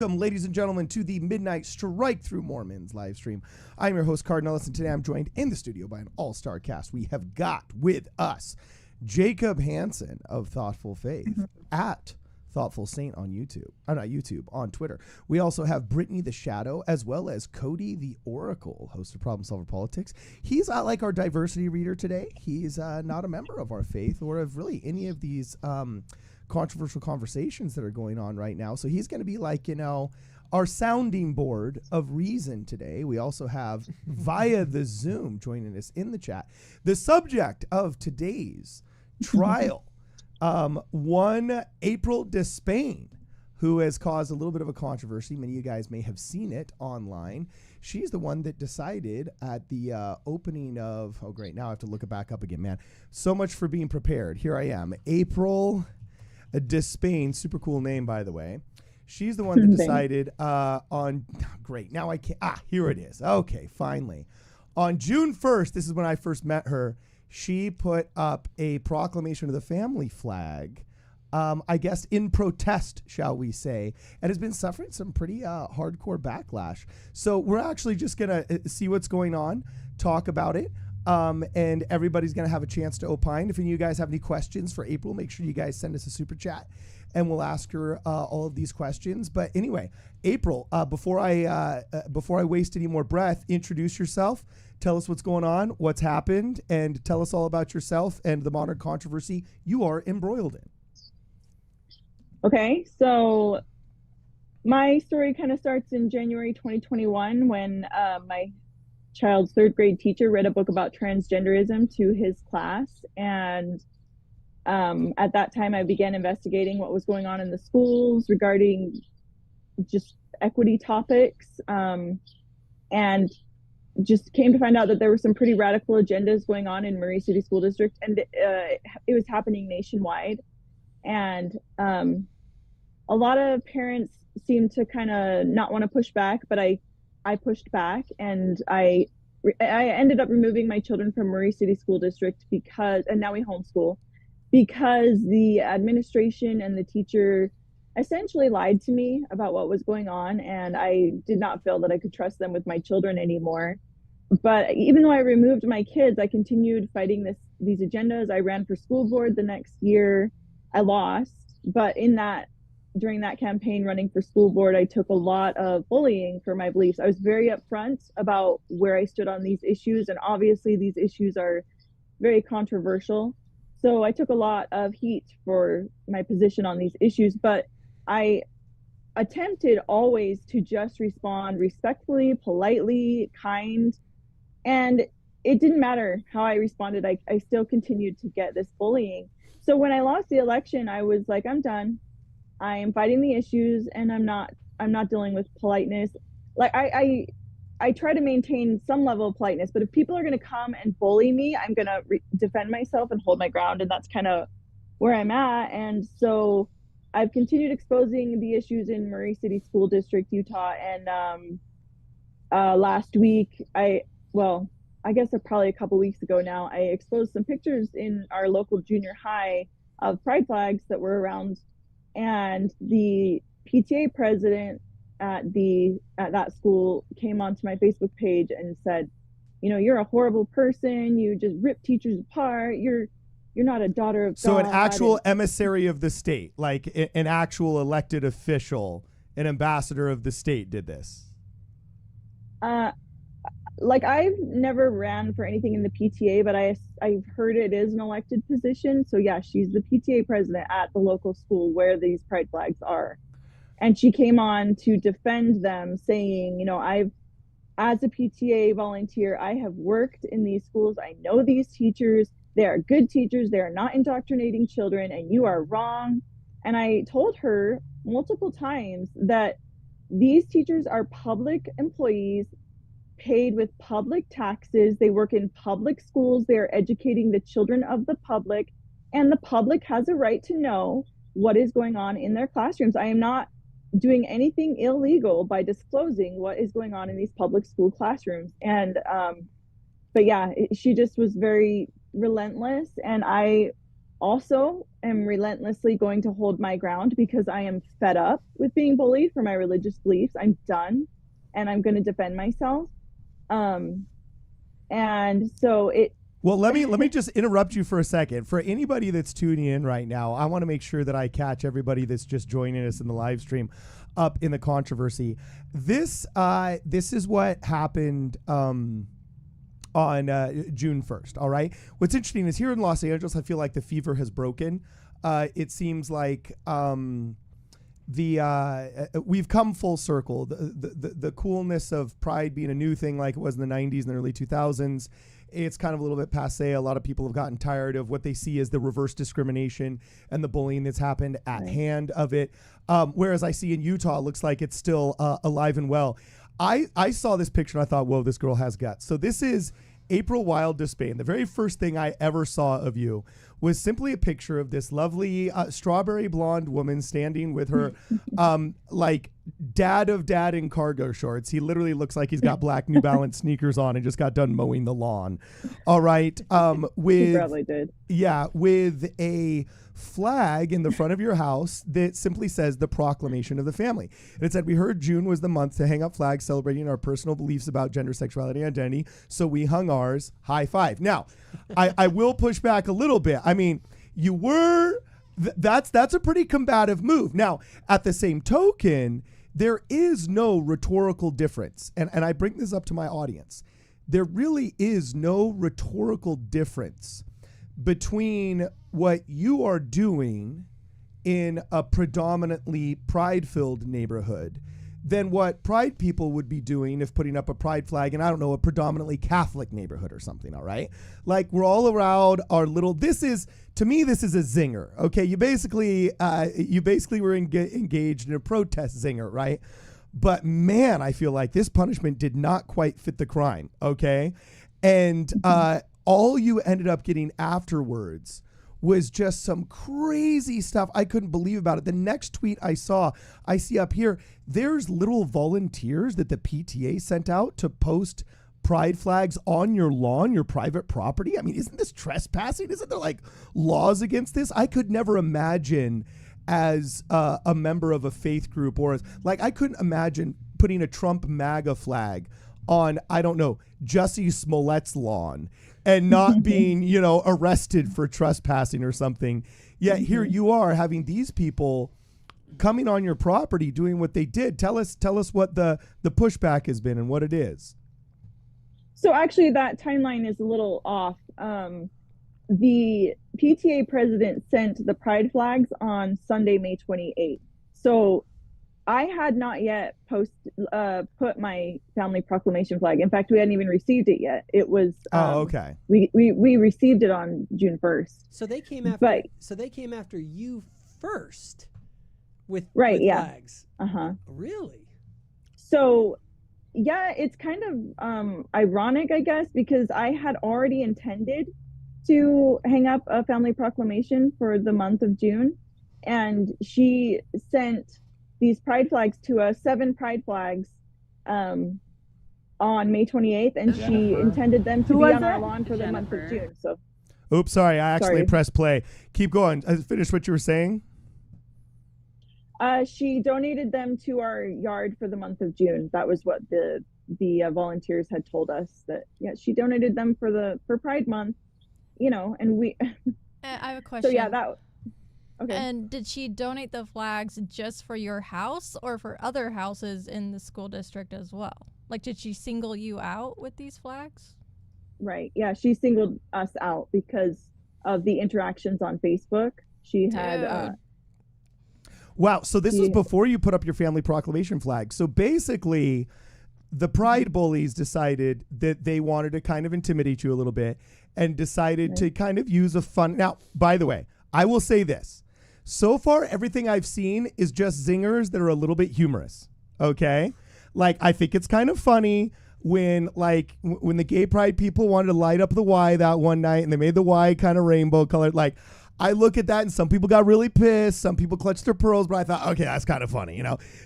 Welcome, ladies and gentlemen, to the Midnight Strike Through Mormons live stream. I'm your host, Cardinalus, and today I'm joined in the studio by an all-star cast. We have got with us Jacob Hansen of Thoughtful Faith at Thoughtful Saint on YouTube. Not YouTube, on Twitter. We also have Brittany the Shadow, as well as Cody the Oracle, host of Problem Solver Politics. He's like our diversity reader today. He's not a member of our faith or of really any of these controversial conversations that are going on right now. So he's going to be like, our sounding board of reason today. We also have via the Zoom joining us in the chat. The subject of today's trial, one April Despain, who has caused a little bit of a controversy. Many of you guys may have seen it online. She's the one that decided at the opening of, oh great, now I have to look it back up again, man. So much for being prepared. Here I am, April Despain, super cool name, by the way. She's the one that decided on, great, now I can't, here it is. Okay, finally. On June 1st, this is when I first met her, she put up a proclamation of the family flag, I guess in protest, shall we say, and has been suffering some pretty hardcore backlash. So we're actually just going to see what's going on, talk about it. And everybody's going to have a chance to opine. If any of you guys have any questions for April, make sure you guys send us a super chat and we'll ask her all of these questions. But anyway, April, before I waste any more breath, introduce yourself. Tell us what's going on, what's happened, and tell us all about yourself and the modern controversy you are embroiled in. Okay, so my story kind of starts in January 2021 when my child's third grade teacher read a book about transgenderism to his class, and at that time I began investigating what was going on in the schools regarding just equity topics, and just came to find out that there were some pretty radical agendas going on in Murray City School District, and it was happening nationwide. And a lot of parents seemed to kind of not want to push back, but I pushed back, and I ended up removing my children from Murray City School District and now we homeschool, because the administration and the teacher essentially lied to me about what was going on, and I did not feel that I could trust them with my children anymore. But even though I removed my kids, I continued fighting these agendas. I ran for school board the next year. I lost, but during that campaign running for school board, I took a lot of bullying for my beliefs. I was very upfront about where I stood on these issues, and obviously these issues are very controversial. So I took a lot of heat for my position on these issues, but I attempted always to just respond respectfully, politely, kind, and it didn't matter how I responded. I still continued to get this bullying. So when I lost the election, I was like, I'm done. I am fighting the issues, and I'm not dealing with politeness. Like I try to maintain some level of politeness, but if people are going to come and bully me, I'm going to defend myself and hold my ground. And that's kind of where I'm at. And so I've continued exposing the issues in Murray City School District, Utah. And last week, I guess probably a couple weeks ago now, I exposed some pictures in our local junior high of pride flags that were around. And the PTA president at that school came onto my Facebook page and said, you're a horrible person. You just rip teachers apart. You're not a daughter of God. So an actual emissary of the state, like an actual elected official, an ambassador of the state did this. Like I've never ran for anything in the PTA, but I've heard it is an elected position. So yeah, she's the PTA president at the local school where these pride flags are. And she came on to defend them, saying, as a PTA volunteer, I have worked in these schools. I know these teachers. They are good teachers. They are not indoctrinating children, and you are wrong. And I told her multiple times that these teachers are public employees, paid with public taxes. They work in public schools. They are educating the children of the public, and the public has a right to know what is going on in their classrooms. I am not doing anything illegal by disclosing what is going on in these public school classrooms. And but yeah, she just was very relentless, and I also am relentlessly going to hold my ground because I am fed up with being bullied for my religious beliefs. I'm done, and I'm going to defend myself. And so it. Well, let me just interrupt you for a second. For anybody that's tuning in right now, I want to make sure that I catch everybody that's just joining us in the live stream up in the controversy. This is what happened on June 1st. All right. What's interesting is here in Los Angeles, I feel like the fever has broken. It seems like we've come full circle. The coolness of Pride being a new thing like it was in the 90s and the early 2000s. It's kind of a little bit passé. A lot of people have gotten tired of what they see as the reverse discrimination and the bullying that's happened at hand of it. Whereas I see in Utah, it looks like it's still alive and well. I saw this picture and I thought, whoa, this girl has guts. So this is April Wild Despain. The very first thing I ever saw of you was simply a picture of this lovely strawberry blonde woman standing with her like dad in cargo shorts. He literally looks like he's got black New Balance sneakers on and just got done mowing the lawn. All right. With He probably did. Yeah, with a flag in the front of your house that simply says the proclamation of the family. And it said, we heard June was the month to hang up flags celebrating our personal beliefs about gender, sexuality, and identity. So we hung ours. High five. Now, I will push back a little bit. I mean, you were, that's a pretty combative move. Now, at the same token, there is no rhetorical difference. And I bring this up to my audience. There really is no rhetorical difference between what you are doing in a predominantly pride-filled neighborhood than what pride people would be doing if putting up a pride flag in, I don't know, a predominantly Catholic neighborhood or something, all right? Like, we're all around our little, to me, this is a zinger, okay? You basically were engaged in a protest zinger, right? But man, I feel like this punishment did not quite fit the crime, okay? And all you ended up getting afterwards was just some crazy stuff. I couldn't believe about it. The next tweet I see up here, there's little volunteers that the PTA sent out to post pride flags on your lawn, your private property. I mean, isn't this trespassing? Isn't there like laws against this? I could never imagine as a member of a faith group I couldn't imagine putting a Trump MAGA flag on, I don't know, Jussie Smollett's lawn and not being, arrested for trespassing or something. Yet here you are having these people coming on your property doing what they did. Tell us what the pushback has been and what it is. So actually that timeline is a little off. The PTA president sent the pride flags on Sunday, May 28th. So I had not yet put my family proclamation flag. In fact, we hadn't even received it yet. It was okay. We received it on June 1st. So they came after you first with flags. Really? So yeah, it's kind of ironic, I guess, because I had already intended to hang up a family proclamation for the month of June, and she sent these pride flags to us, 7 pride flags, on May 28th, and she intended them to be on our lawn for the month of June. So, oops, sorry, I actually pressed play. Keep going. Finish what you were saying. She donated them to our yard for the month of June. That was what the volunteers had told us. That she donated them for Pride Month, and we. I have a question. So yeah, that. Okay. And did she donate the flags just for your house or for other houses in the school district as well? Like, did she single you out with these flags? Right. Yeah, she singled us out because of the interactions on Facebook. She had. Wow. So this was before you put up your family proclamation flag. So basically, the pride bullies decided that they wanted to kind of intimidate you a little bit and decided to kind of use a fun. Now, by the way, I will say this. So far, everything I've seen is just zingers that are a little bit humorous. Okay. Like, I think it's kind of funny when the gay pride people wanted to light up the Y that one night and they made the Y kind of rainbow colored. Like, I look at that and some people got really pissed. Some people clutched their pearls, but I thought, okay, that's kind of funny.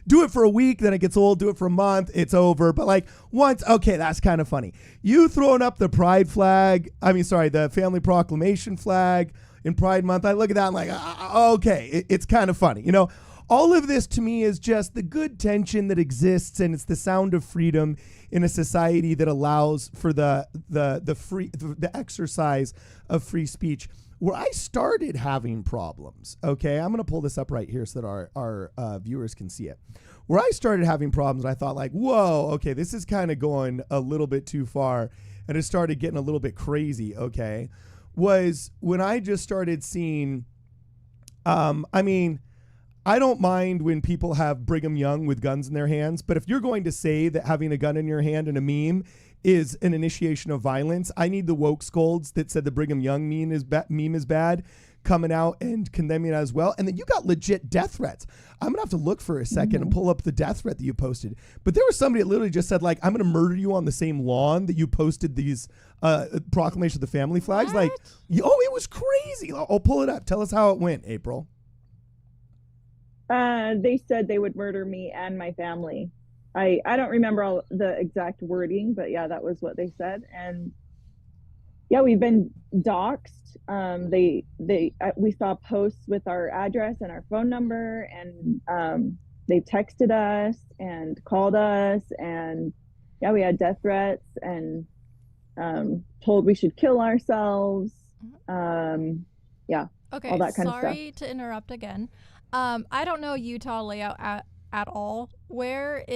Do it for a week, then it gets old. Do it for a month, it's over. But like once, okay, that's kind of funny. You throwing up the pride flag, the family proclamation flag in Pride Month. I look at that, I'm like, okay, it's kind of funny. You know, all of this to me is just the good tension that exists, and it's the sound of freedom in a society that allows for the exercise of free speech. Where I started having problems, okay, I'm going to pull this up right here so that our viewers can see it. Where I started having problems, I thought like, whoa, okay, this is kind of going a little bit too far, and it started getting a little bit crazy, okay, was when I just started seeing, I mean, I don't mind when people have Brigham Young with guns in their hands, but if you're going to say that having a gun in your hand in a meme is an initiation of violence, I need the woke scolds that said the Brigham Young meme is bad coming out and condemning it as well. And then you got legit death threats. I'm going to have to look for a second and pull up the death threat that you posted. But there was somebody that literally just said, like, I'm going to murder you on the same lawn that you posted these proclamation of the family flags. What? Like, it was crazy. I'll pull it up. Tell us how it went, April. They said they would murder me and my family. I don't remember all the exact wording, but yeah, that was what they said. And yeah, we've been doxxed. We saw posts with our address and our phone number, and they texted us and called us, and yeah, we had death threats and told we should kill ourselves. Yeah. Okay. All that kind of stuff. Sorry to interrupt again. I don't know Utah layout at all. What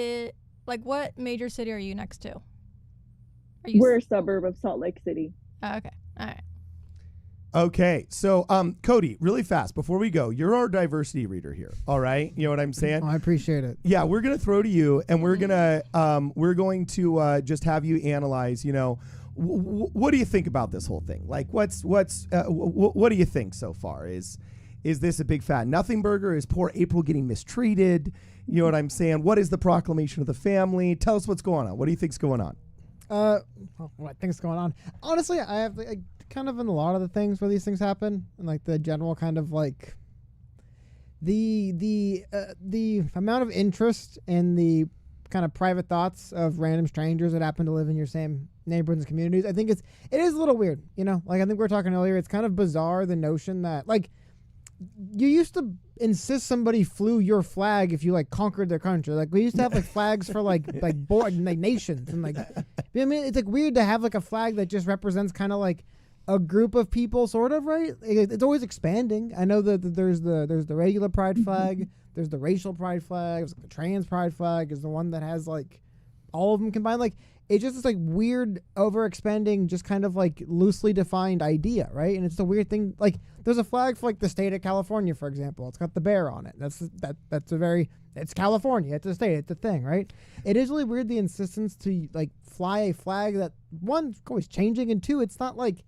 major city are you next to? We're a suburb of Salt Lake City. Oh, okay. All right. Okay. So, Cody, really fast before we go, you're our diversity reader here. All right. You know what I'm saying? Oh, I appreciate it. Yeah. We're going to throw to you, and we're going to just have you analyze, you know, what do you think about this whole thing? Like, what do you think so far? Is this a big fat nothing burger? Is poor April getting mistreated? You know what I'm saying? What is the proclamation of the family? Tell us what's going on. What do you think's going on? What think's going on? Honestly, I have kind of in a lot of the things where these things happen, and like the general kind of like the amount of interest in the kind of private thoughts of random strangers that happen to live in your same neighborhoods and communities. I think it is a little weird, you know. Like I think we were talking earlier, it's kind of bizarre the notion that like you used to insist somebody flew your flag if you like conquered their country. Like we used to have like flags for like nations and like I mean it's like weird to have like a flag that just represents kind of like a group of people, sort of, right? It's always expanding. I know that there's the regular pride flag, there's the racial pride flag, there's the trans pride flag is the one that has like all of them combined. Like it's just this like weird overexpanding, just kind of like loosely defined idea, right? And it's a weird thing. Like there's a flag for like the state of California, for example. It's got the bear on it. It's California. It's a state. It's a thing, right? It is really weird the insistence to like fly a flag that one always changing, and two, it's not like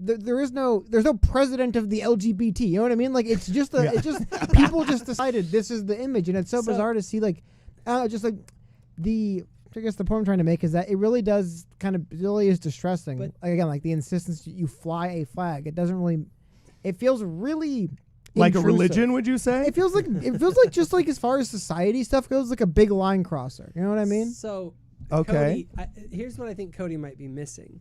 there's no president of the LGBT. You know what I mean? Like it's just it's just people just decided this is the image, and it's so bizarre to see like just like I guess the point I'm trying to make is that it really does really is distressing. But like, again, like the insistence you fly a flag, it doesn't really. It feels really like intrusive. A religion, would you say? It feels like just like as far as society stuff goes, like a big line crosser. You know what I mean? So okay, Cody, here's what I think Cody might be missing.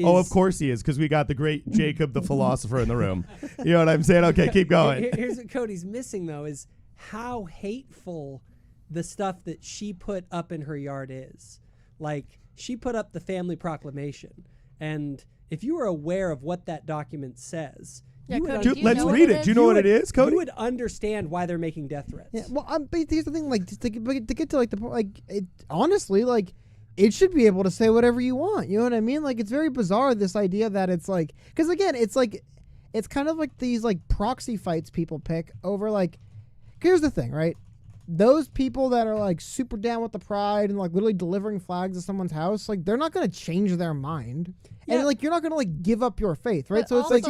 Of course he is, because we got the great Jacob the philosopher in the room. You know what I'm saying? Okay, keep going. Here's what Cody's missing though is how hateful the stuff that she put up in her yard is. Like she put up the family proclamation, and if you were aware of what that document says, let's read it. Do you know what it is, Cody? You would understand why they're making death threats. Yeah, well, but here's the thing, like to get to like the point, like it honestly, like it should be able to say whatever you want. You know what I mean? Like it's very bizarre, this idea that it's like, because again, it's like it's kind of like these like proxy fights people pick over like. Here's the thing, right? Those people that are like super down with the pride and like literally delivering flags to someone's house, like they're not going to change their mind. Yeah. And like you're not going to like give up your faith, right? But so it's like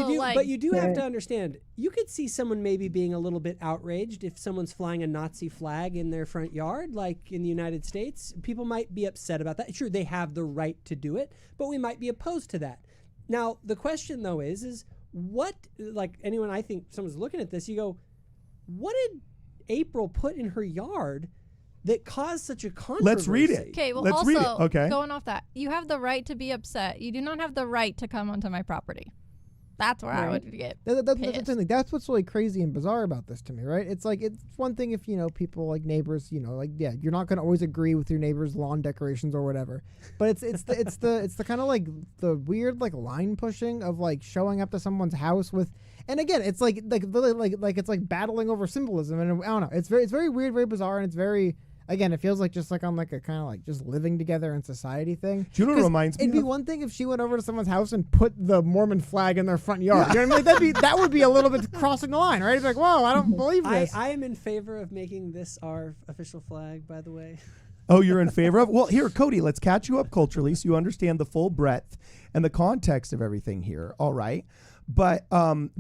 you do have to understand. You could see someone maybe being a little bit outraged if someone's flying a Nazi flag in their front yard, like in the United States. People might be upset about that. Sure, they have the right to do it, but we might be opposed to that. Now, the question though is what, like anyone, I think someone's looking at this, you go, what did April put in her yard that caused such a controversy? Let's read it. Okay, well, Let's read it. Okay. Going off that, you have the right to be upset. You do not have the right to come onto my property. That's where I Right. would get That's the pissed. thing. That's what's really crazy and bizarre about this to me, right? It's like it's one thing if people like neighbors, like you're not going to always agree with your neighbor's lawn decorations or whatever, but it's the kind of like the weird like line pushing of like showing up to someone's house with, and again it's like it's like battling over symbolism, and I don't know, it's very weird, very bizarre, and it's very. Again, it feels like just like on like a kind of like just living together in society thing. Do you know what it reminds me It'd be of? one thing if she went over to someone's house and put the Mormon flag in their front yard. You know what I mean? Like that would be a little bit crossing the line, right? It's like, whoa, I don't believe this. I am in favor of making this our official flag, by the way. Oh, you're in favor of? Well, here, Cody, let's catch you up culturally so you understand the full breadth and the context of everything here. All right. But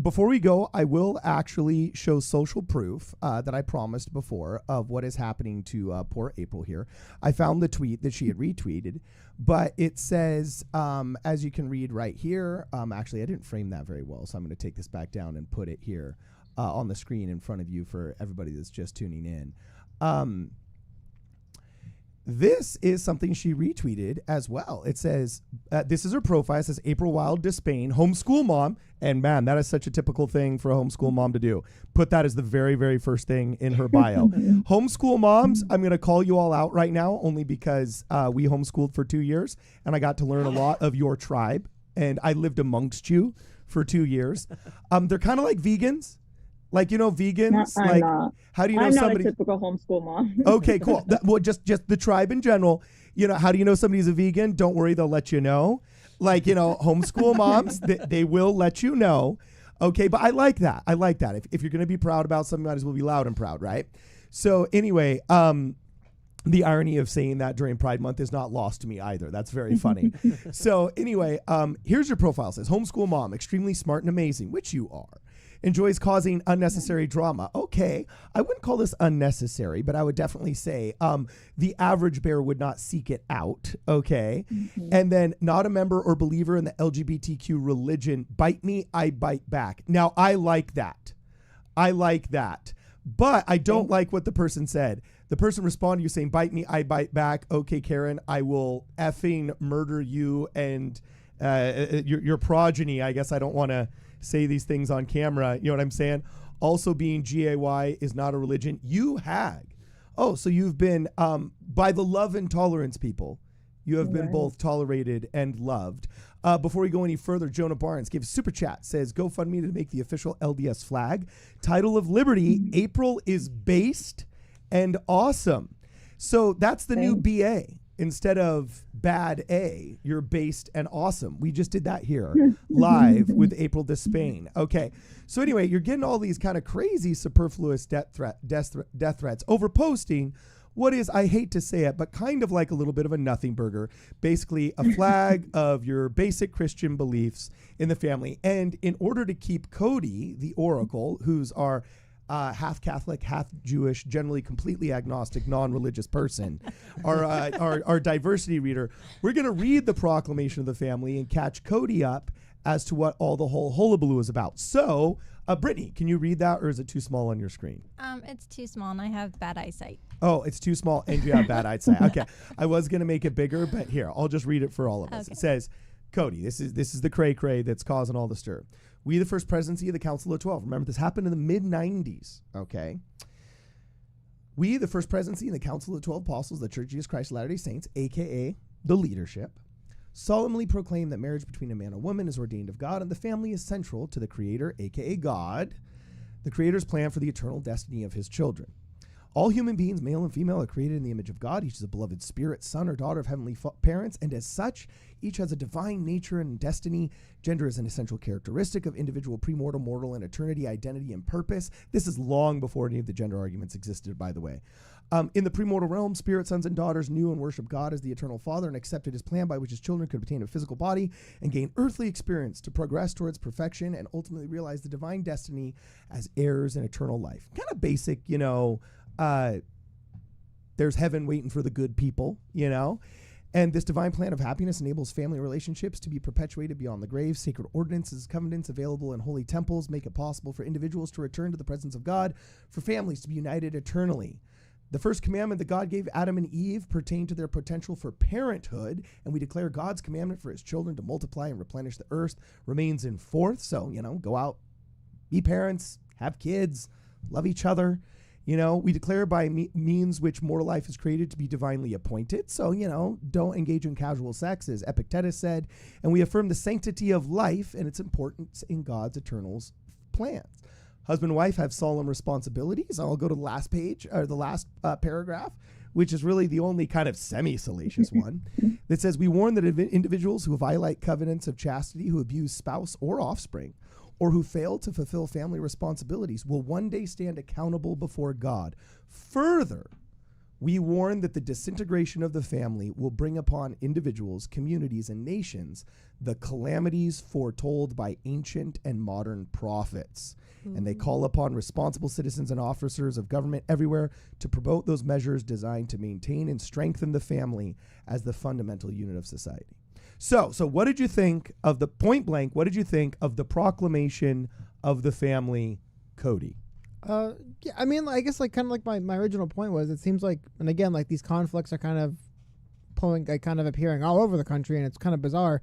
before we go, I will actually show social proof that I promised before of what is happening to poor April here. I found the tweet that she had retweeted, but it says, as you can read right here, actually, I didn't frame that very well, so I'm going to take this back down and put it here on the screen in front of you for everybody that's just tuning in. This is something she retweeted as well. It says, this is her profile. It says, April Wild Despain, homeschool mom. And man, that is such a typical thing for a homeschool mom to do. Put that as the very, very first thing in her bio. Homeschool moms, I'm going to call you all out right now, only because we homeschooled for 2 years and I got to learn a lot of your tribe. And I lived amongst you for 2 years. They're kind of like vegans. Like, vegans, I'm like, not. how do you know I'm somebody? not a typical homeschool mom. Okay, cool. Well, just the tribe in general. How do you know somebody's a vegan? Don't worry, they'll let you know. Like, homeschool moms, they will let you know. Okay, but I like that. If you're going to be proud about something, might as well be loud and proud, right? So anyway, the irony of saying that during Pride Month is not lost to me either. That's very funny. So anyway, here's your profile. It says, homeschool mom, extremely smart and amazing, which you are. Enjoys causing unnecessary drama. Okay, I wouldn't call this unnecessary, but I would definitely say the average bear would not seek it out. Okay, and then not a member or believer in the LGBTQ religion. Bite me, I bite back. Now I like that. But I don't like what the person said. The person responded to you saying, bite me, I bite back. Okay, Karen, I will effing murder you and your progeny. I guess I don't want to say these things on camera. You know what I'm saying? Also being GAY is not a religion. You hag. Oh, so you've been, by the love and tolerance people, you have been both tolerated and loved. Before we go any further, Jonah Barnes gave a super chat, says, GoFundMe to make the official LDS flag. Title of Liberty, April is based and awesome. So that's the new BA. Instead of bad A, you're based and awesome. We just did that here live with April Despain. Okay. So anyway, you're getting all these kind of crazy superfluous death threats over posting what is, I hate to say it, but kind of like a little bit of a nothing burger, basically a flag of your basic Christian beliefs in the family. And in order to keep Cody, the Oracle, who's our half Catholic, half Jewish, generally completely agnostic, non-religious person, our diversity reader, we're going to read the proclamation of the family and catch Cody up as to what all the whole hullabaloo is about. So, Brittany, can you read that, or is it too small on your screen? It's too small, and I have bad eyesight. Oh, it's too small, and you have bad eyesight. Okay, I was going to make it bigger, but here, I'll just read it for all of us. Okay. It says, Cody, this is the cray-cray that's causing all the stir. We, the first presidency of the Council of 12. Remember, this happened in the mid-90s, okay? We, the first presidency in the Council of 12 Apostles, the Church of Jesus Christ of Latter-day Saints, a.k.a. the leadership, solemnly proclaim that marriage between a man and woman is ordained of God, and the family is central to the Creator, a.k.a. God, the Creator's plan for the eternal destiny of his children. All human beings, male and female, are created in the image of God. Each is a beloved spirit, son or daughter of heavenly parents, and as such, each has a divine nature and destiny. Gender is an essential characteristic of individual premortal, mortal, and eternity, identity, and purpose. This is long before any of the gender arguments existed, by the way. In the premortal realm, spirit sons and daughters knew and worshiped God as the eternal Father and accepted his plan by which his children could obtain a physical body and gain earthly experience to progress towards perfection and ultimately realize the divine destiny as heirs in eternal life. Kind of basic, there's heaven waiting for the good people, And this divine plan of happiness enables family relationships to be perpetuated beyond the grave. Sacred ordinances, covenants available in holy temples make it possible for individuals to return to the presence of God, for families to be united eternally. The first commandment that God gave Adam and Eve pertained to their potential for parenthood, and we declare God's commandment for his children to multiply and replenish the earth remains in force. So, go out, be parents, have kids, love each other. We declare by means which mortal life is created to be divinely appointed. So, don't engage in casual sex, as Epictetus said. And we affirm the sanctity of life and its importance in God's eternal plans. Husband and wife have solemn responsibilities. I'll go to the last page, or the last paragraph, which is really the only kind of semi-salacious one, that says, we warn that individuals who violate covenants of chastity, who abuse spouse or offspring, or who fail to fulfill family responsibilities will one day stand accountable before God. Further, we warn that the disintegration of the family will bring upon individuals, communities, and nations the calamities foretold by ancient and modern prophets. And they call upon responsible citizens and officers of government everywhere to promote those measures designed to maintain and strengthen the family as the fundamental unit of society. So what did you think of the point blank? What did you think of the proclamation of the family, Cody? Yeah, I mean, I guess kind of my original point was, it seems like, and again, these conflicts are kind of appearing all over the country, and it's kind of bizarre.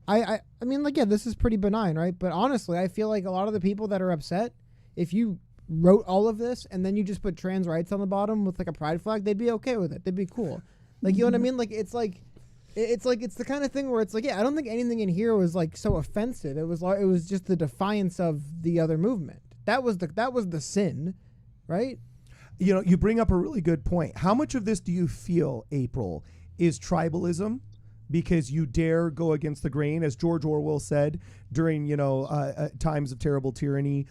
I mean, yeah, this is pretty benign, right? But honestly, I feel like a lot of the people that are upset, if you wrote all of this and then you just put trans rights on the bottom with a pride flag, they'd be okay with it. They'd be cool. You know what I mean? It's the kind of thing where it's yeah, I don't think anything in here was so offensive. It was just the defiance of the other movement. That was the sin, right? You bring up a really good point. How much of this do you feel, April, is tribalism? Because you dare go against the grain, as George Orwell said during times of terrible tyranny.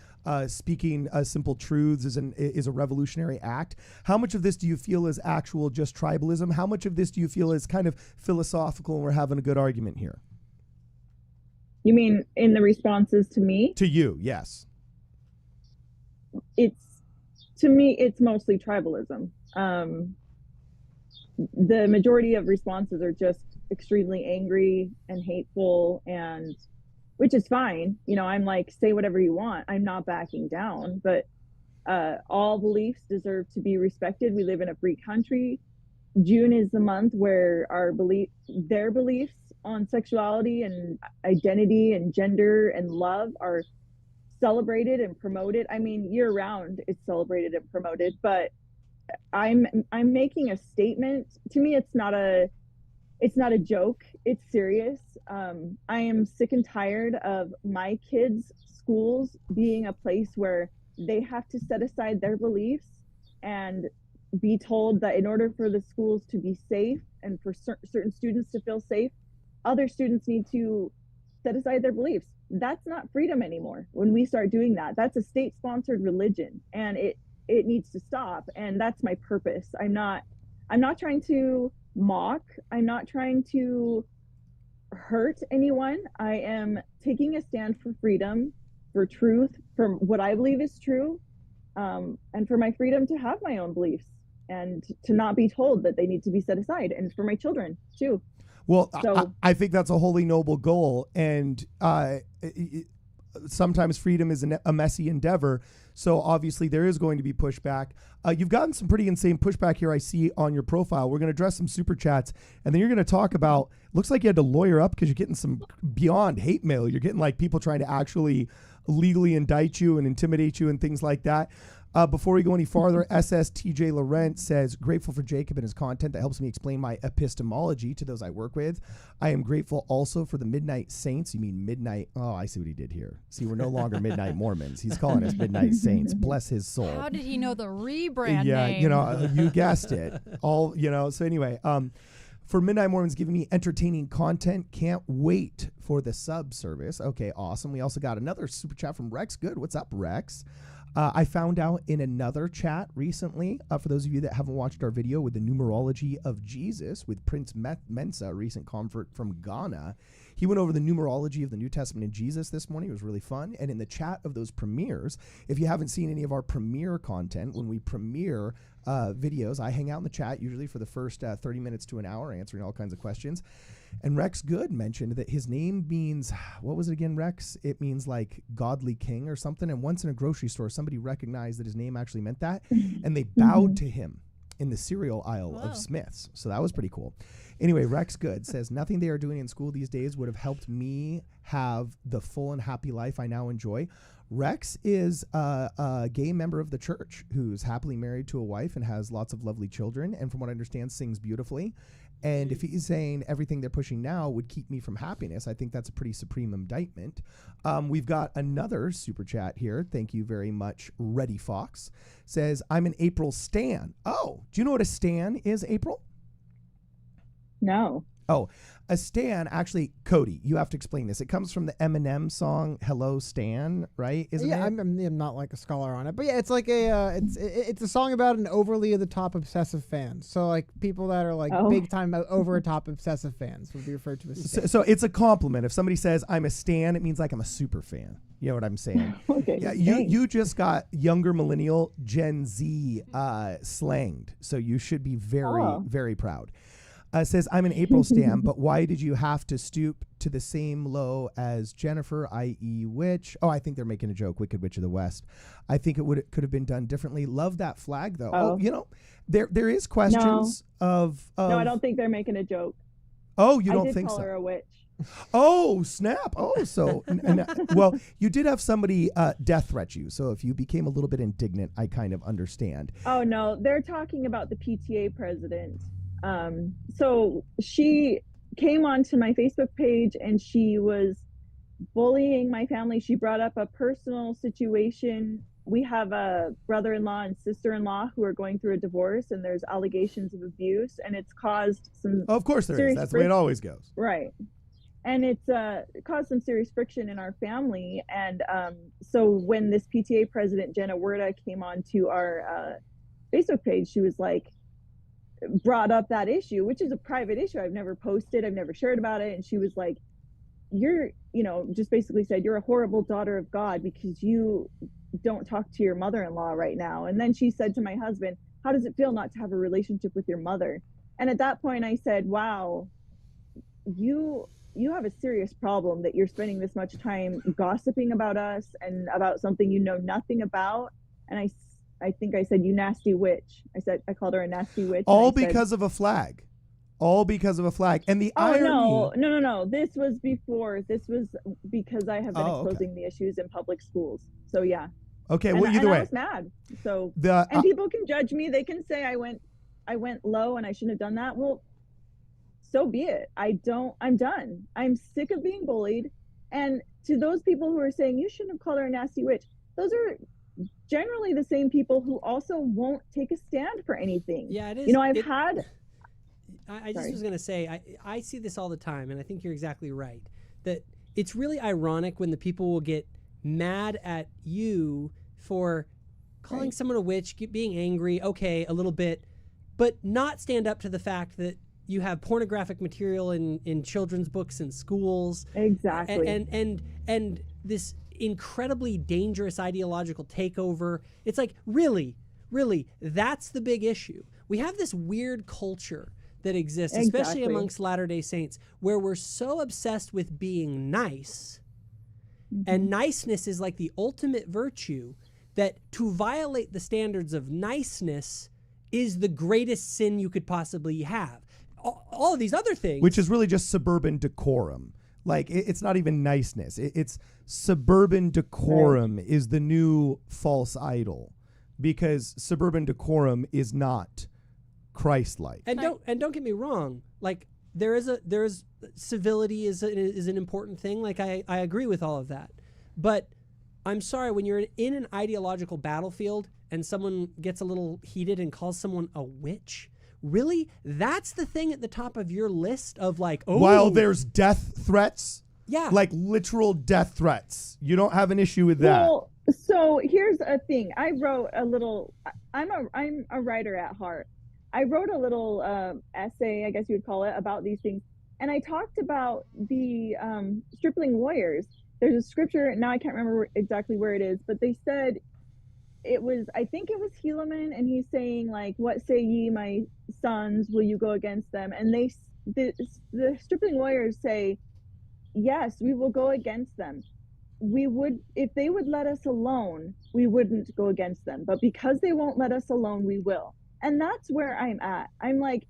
Speaking simple truths is a revolutionary act. How much of this do you feel is actual just tribalism? How much of this do you feel is kind of philosophical and we're having a good argument here? You mean in the responses to me? To you, yes. To me, it's mostly tribalism. The majority of responses are just extremely angry and hateful, and which is fine. I'm say whatever you want. I'm not backing down, but all beliefs deserve to be respected. We live in a free country. June is the month where their beliefs on sexuality and identity and gender and love are celebrated and promoted. I mean, year round it's celebrated and promoted, but I'm making a statement. To me, it's not a joke. It's serious. I am sick and tired of my kids' schools being a place where they have to set aside their beliefs and be told that in order for the schools to be safe and for certain students to feel safe, other students need to set aside their beliefs. That's not freedom anymore. When we start doing that, that's a state-sponsored religion, and it needs to stop. And that's my purpose. I'm not trying to mock. I'm not trying to hurt anyone. I am taking a stand for freedom, for truth, for what I believe is true, and for my freedom to have my own beliefs and to not be told that they need to be set aside, and for my children too. Well, so, I think that's a wholly noble goal, and sometimes freedom is a messy endeavor. So obviously there is going to be pushback. You've gotten some pretty insane pushback here, I see, on your profile. We're going to address some super chats, and then you're going to talk about, looks like you had to lawyer up because you're getting some beyond hate mail. You're getting people trying to actually legally indict you and intimidate you and things like that. Before we go any farther, SSTJ Laurent says, grateful for Jacob and his content that helps me explain my epistemology to those I work with. I am grateful also for the Midnight Saints. You mean Midnight? Oh, I see what he did here. See, we're no longer Midnight Mormons. He's calling us Midnight Saints. Bless his soul. How did he know the rebrand name? You guessed it. So anyway, for Midnight Mormons giving me entertaining content. Can't wait for the sub service. Okay, awesome. We also got another super chat from Rex. Good. What's up, Rex? I found out in another chat recently, for those of you that haven't watched our video with the numerology of Jesus with Prince Mensa, a recent convert from Ghana, he went over the numerology of the New Testament and Jesus this morning. It was really fun. And in the chat of those premieres, if you haven't seen any of our premiere content, when we premiere videos, I hang out in the chat usually for the first 30 minutes to an hour answering all kinds of questions. And Rex Good mentioned that his name means, what was it again, Rex? It means godly king or something. And once in a grocery store, somebody recognized that his name actually meant that, and they bowed to him in the cereal aisle Whoa. of Smith's. So that was pretty cool. Anyway, Rex Good says, nothing they are doing in school these days would have helped me have the full and happy life I now enjoy. Rex is a gay member of the church who's happily married to a wife and has lots of lovely children, and from what I understand, sings beautifully. And if he's saying everything they're pushing now would keep me from happiness, I think that's a pretty supreme indictment. We've got another super chat here. Thank you very much. Reddy Fox says, I'm an April stan. Oh, do you know what a stan is, April? No. Oh, a stan, actually, Cody, you have to explain this. It comes from the Eminem song "Hello Stan," right? Isn't it? I'm not like a scholar on it, but yeah, it's like it's a song about an overly the top obsessive fan. So like people that are like big time over top obsessive fans would be referred to as stan. So it's a compliment. If somebody says I'm a stan, it means like I'm a super fan. You know what I'm saying? Okay. Yeah, you just got younger millennial Gen Z slanged, so you should be very proud. Says, I'm an April stan, but why did you have to stoop to the same low as Jennifer, i.e. Witch? Oh, I think they're making a joke, Wicked Witch of the West. I think it could have been done differently. Love that flag, though. Oh, you know, there is questions of... No, I don't think they're making a joke. Oh, you don't think so? I did call her a witch. Oh, snap. Oh, so... well, you did have somebody death threat you, so if you became a little bit indignant, I kind of understand. Oh, no, they're talking about the PTA president. So she came onto my Facebook page and she was bullying my family. She brought up a personal situation. We have a brother-in-law and sister-in-law who are going through a divorce, and there's allegations of abuse, and it's caused some... Of course there is. That's the way it always goes. Right. And it's caused some serious friction in our family. And so when this PTA president, Jenna Werda, came onto our Facebook page, she was like, brought up that issue, which is a private issue. I've never posted, I've never shared about it. And she was like, just basically said, you're a horrible daughter of God because you don't talk to your mother-in-law right now. And then she said to my husband, how does it feel not to have a relationship with your mother? And at that point I said, wow, you have a serious problem that you're spending this much time gossiping about us and about something you know nothing about. And I think I said, you nasty witch. I called her a nasty witch. All because of a flag. All because of a flag. And the irony... No. This was before. This was because I have been exposing the issues in public schools. So yeah. Okay, well, either way. I was mad. So and people can judge me. They can say I went low and I shouldn't have done that. Well, so be it. I'm done. I'm sick of being bullied. And to those people who are saying you shouldn't have called her a nasty witch, those are generally the same people who also won't take a stand for anything. Yeah, it is. You know, I just was going to say, I see this all the time, and I think you're exactly right, that it's really ironic when the people will get mad at you for calling someone a witch, being angry, okay, a little bit, but not stand up to the fact that you have pornographic material in children's books in schools. Exactly. And this incredibly dangerous ideological takeover. It's like, really, that's the big issue. We have this weird culture that exists, especially amongst Latter-day Saints, where we're so obsessed with being nice, and niceness is like the ultimate virtue, that to violate the standards of niceness is the greatest sin you could possibly have. All of these other things... Which is really just suburban decorum. Like, it's not even niceness. It's suburban decorum is the new false idol, because suburban decorum is not Christ-like. And don't get me wrong. Like, there's civility is an important thing. Like, I agree with all of that. But I'm sorry, when you're in an ideological battlefield and someone gets a little heated and calls someone a witch, really? That's the thing at the top of your list of like, oh. While there's death threats? Yeah. Like literal death threats. You don't have an issue with that. Well, so here's a thing. I wrote a little, I'm a writer at heart. I wrote a little essay, I guess you would call it, about these things. And I talked about the stripling warriors. There's a scripture, now I can't remember exactly where it is, but they said, I think it was Helaman, and he's saying like, what say ye, my sons, will you go against them? And the stripling warriors say, yes, we will go against them. We would, if they would let us alone, we wouldn't go against them. But because they won't let us alone, we will. And that's where I'm at. I'm like,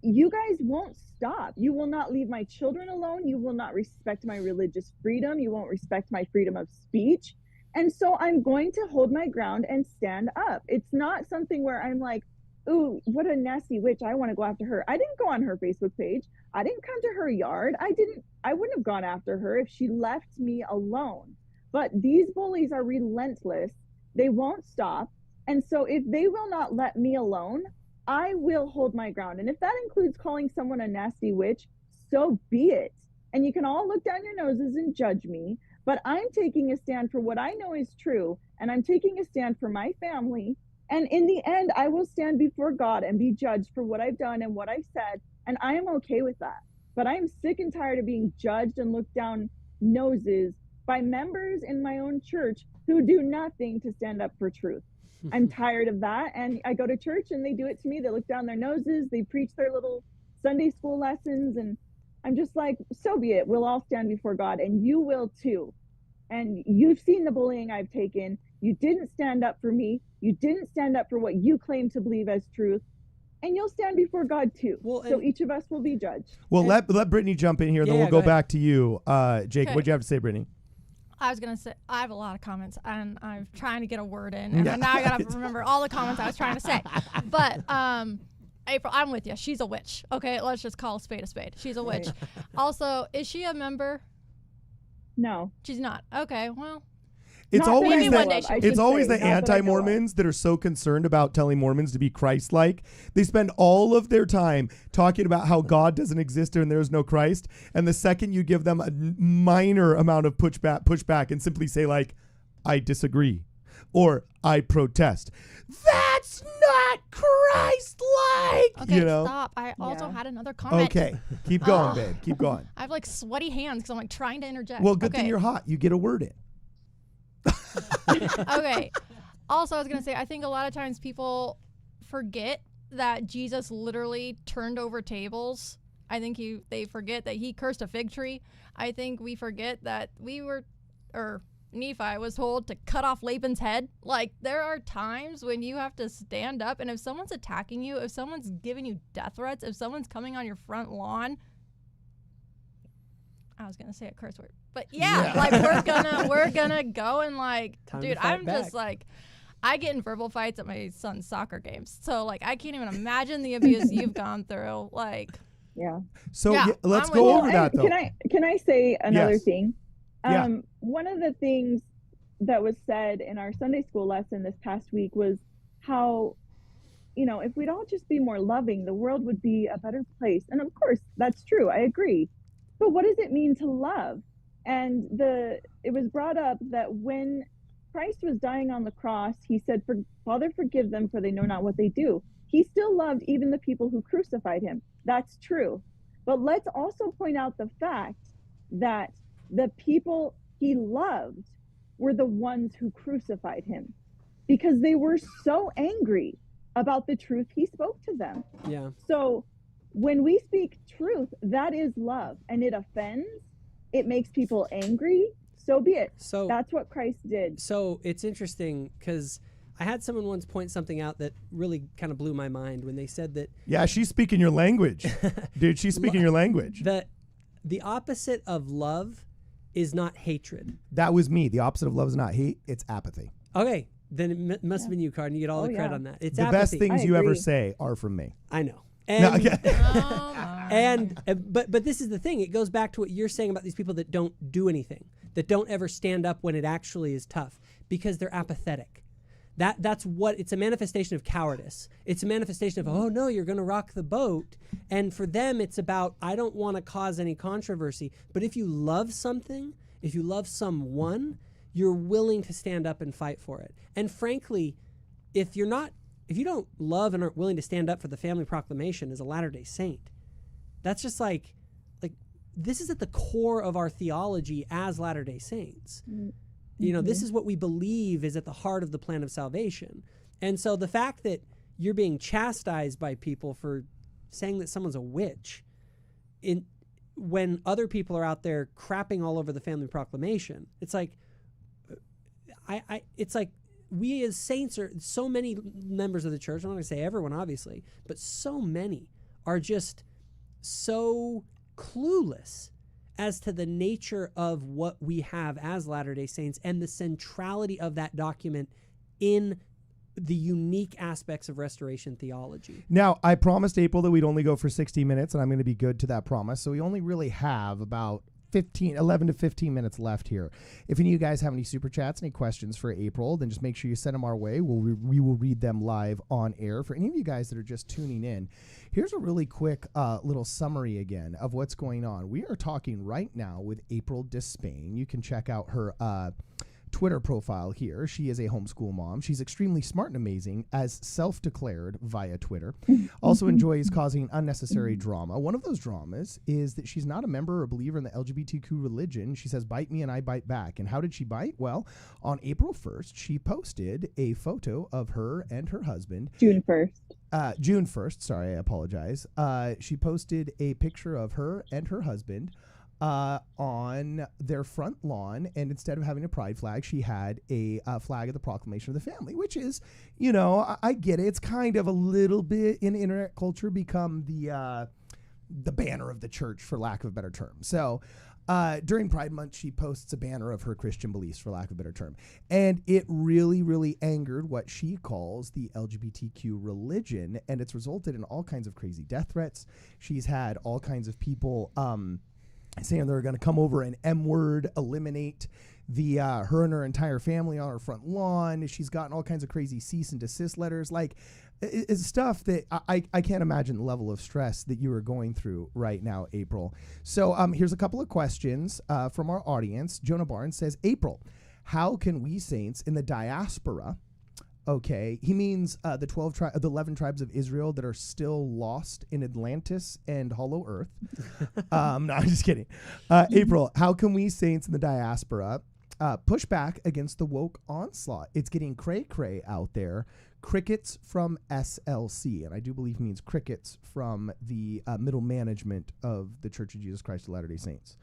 you guys won't stop. You will not leave my children alone. You will not respect my religious freedom. You won't respect my freedom of speech. And so I'm going to hold my ground and stand up. It's not something where I'm like, ooh, what a nasty witch, I want to go after her. I didn't go on her Facebook page. I didn't come to her yard. I wouldn't have gone after her if she left me alone. But these bullies are relentless. They won't stop. And so if they will not let me alone, I will hold my ground. And if that includes calling someone a nasty witch, so be it. And you can all look down your noses and judge me, but I'm taking a stand for what I know is true. And I'm taking a stand for my family. And in the end, I will stand before God and be judged for what I've done and what I've said. And I am okay with that. But I am sick and tired of being judged and looked down noses by members in my own church who do nothing to stand up for truth. I'm tired of that. And I go to church and they do it to me. They look down their noses. They preach their little Sunday school lessons. And I'm just like, so be it. We'll all stand before God, and you will too. And you've seen the bullying I've taken. You didn't stand up for me. You didn't stand up for what you claim to believe as truth. And you'll stand before God too. Well, so each of us will be judged. Well, let Brittany jump in here, then we'll go back to you. Jake, what'd you have to say, Brittany? I was going to say, I have a lot of comments, and I'm trying to get a word in. And now I got to remember all the comments I was trying to say. But April, I'm with you. She's a witch. Okay, let's just call a spade a spade. She's a witch. Also, is she a member? No. She's not. Okay, well. It's always the say, anti-Mormons that are so concerned about telling Mormons to be Christ-like. They spend all of their time talking about how God doesn't exist and there is no Christ. And the second you give them a minor amount of pushback and simply say, like, I disagree or I protest, that's not Christ-like. Okay, stop. I also had another comment. Okay, keep going, babe. Keep going. I have like sweaty hands because I'm like trying to interject. Well, good thing you're hot. You get a word in. Okay. Also, I was going to say, I think a lot of times people forget that Jesus literally turned over tables. I think they forget that he cursed a fig tree. I think we forget that Nephi was told to cut off Laban's head. Like, there are times when you have to stand up, and if someone's attacking you, if someone's giving you death threats, if someone's coming on your front lawn, I was gonna say a curse word, but like we're gonna go and like, dude, I'm back. Just like, I get in verbal fights at my son's soccer games, so like I can't even imagine the abuse you've gone through. Like, So let's go over that though. Can I say another thing? One of the things that was said in our Sunday school lesson this past week was how, if we'd all just be more loving, the world would be a better place. And of course, that's true. I agree. But what does it mean to love? And it was brought up that when Christ was dying on the cross, he said, Father, forgive them, for they know not what they do. He still loved even the people who crucified him. That's true. But let's also point out the fact that the people he loved were the ones who crucified him, because they were so angry about the truth he spoke to them. Yeah. So when we speak truth, that is love, and it offends, it makes people angry, so be it. So that's what Christ did. So it's interesting because I had someone once point something out that really kind of blew my mind when they said that. Yeah, she's speaking your language. Dude, she's speaking your language. The opposite of love is not hatred. That was me. The opposite of love is not hate, it's apathy. Okay, then it must have been you, Card, and you get all the credit on that. It's the apathy. Best things you ever say are from me. I know. And, but this is the thing. It goes back to what you're saying about these people that don't do anything, that don't ever stand up when it actually is tough, because they're apathetic. That's what it's a manifestation of cowardice. It's a manifestation of, oh no, you're going to rock the boat. And for them, it's about, I don't want to cause any controversy. But if you love something, if you love someone, you're willing to stand up and fight for it. And frankly, if you don't love and aren't willing to stand up for the family proclamation as a Latter-day Saint, that's just like this is at the core of our theology as Latter-day Saints. Mm-hmm. This is what we believe is at the heart of the plan of salvation. And so the fact that you're being chastised by people for saying that someone's a witch when other people are out there crapping all over the family proclamation, it's like, it's like we as saints are, so many members of the church, I'm not going to say everyone, obviously, but so many are just so clueless as to the nature of what we have as Latter-day Saints and the centrality of that document in the unique aspects of restoration theology. Now, I promised April that we'd only go for 60 minutes, and I'm going to be good to that promise. So we only really have about 11 to 15 minutes left here. If any of you guys have any super chats, any questions for April, then just make sure you send them our way. We will read them live on air. For any of you guys that are just tuning in, here's a really quick little summary again of what's going on. We are talking right now with April Despain. You can check out her Twitter profile here. She is a homeschool mom. She's extremely smart and amazing, as self-declared via Twitter. Also enjoys causing unnecessary drama. One of those dramas is that she's not a member or believer in the LGBTQ religion. She says, bite me and I bite back. And how did she bite? Well, on April 1st, she posted a photo of her and her husband. June 1st. June 1st, sorry, I apologize. She posted a picture of her and her husband on their front lawn, and instead of having a pride flag, she had a flag of the Proclamation of the Family, which is, you know, I get it. It's kind of a little bit in internet culture become the banner of the church, for lack of a better term. So during Pride Month, she posts a banner of her Christian beliefs, for lack of a better term. And it really, really angered what she calls the LGBTQ religion, and it's resulted in all kinds of crazy death threats. She's had all kinds of people saying they're going to come over and M-word eliminate her and her entire family on her front lawn. She's gotten all kinds of crazy cease and desist letters. Like, it's stuff that I can't imagine the level of stress that you are going through right now, April. So here's a couple of questions from our audience. Jonah Barnes says, April, how can we saints in the diaspora, okay, he means the 11 tribes of Israel that are still lost in Atlantis and Hollow Earth. No, I'm just kidding. April, how can we saints in the diaspora push back against the woke onslaught? It's getting cray-cray out there. Crickets from SLC, and I do believe he means crickets from the middle management of the Church of Jesus Christ of Latter-day Saints.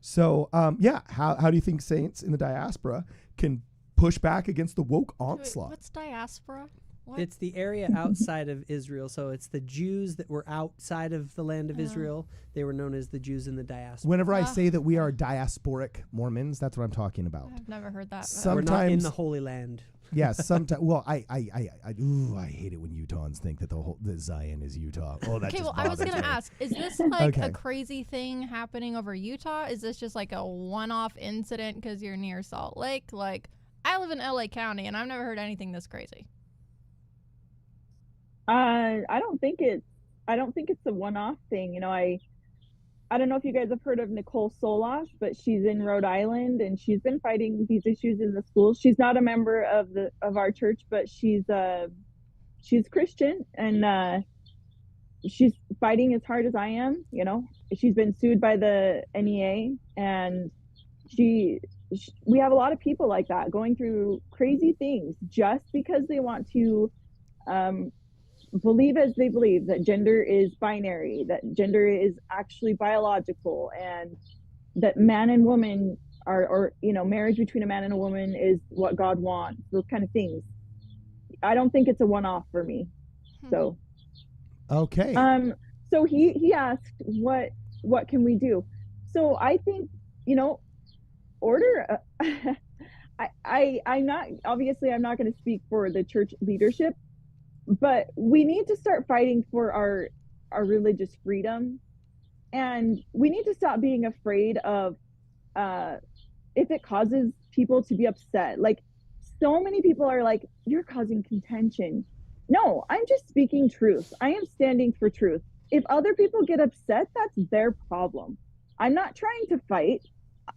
So, how do you think saints in the diaspora can push back against the woke onslaught? What's diaspora? What? It's the area outside of Israel. So it's the Jews that were outside of the land of Israel. They were known as the Jews in the diaspora. Whenever I say that we are diasporic Mormons, that's what I'm talking about. I've never heard that. Sometimes, we're not in the Holy Land. Yes, sometimes. Well, I hate it when Utahns think that the Zion is Utah. Oh, that okay. Well, I was gonna ask: is this like a crazy thing happening over Utah? Is this just like a one-off incident because you're near Salt Lake? Like, I live in LA County, and I've never heard anything this crazy. I don't think it's a one-off thing. You know, I don't know if you guys have heard of Nicole Solas, but she's in Rhode Island, and she's been fighting these issues in the schools. She's not a member of our church, but she's Christian, and she's fighting as hard as I am. You know, she's been sued by the NEA, and we have a lot of people like that going through crazy things just because they want to believe as they believe, that gender is binary, that gender is actually biological, and that man and woman or marriage between a man and a woman is what God wants, those kind of things. I don't think it's a one-off for me. So okay. So he asked what can we do? So I think, order I'm not going to speak for the church leadership, but we need to start fighting for our religious freedom, and we need to stop being afraid of if it causes people to be upset. Like, so many people are like, you're causing contention. No, I'm just speaking truth. I am standing for truth. If other people get upset, that's their problem. I'm not trying to fight.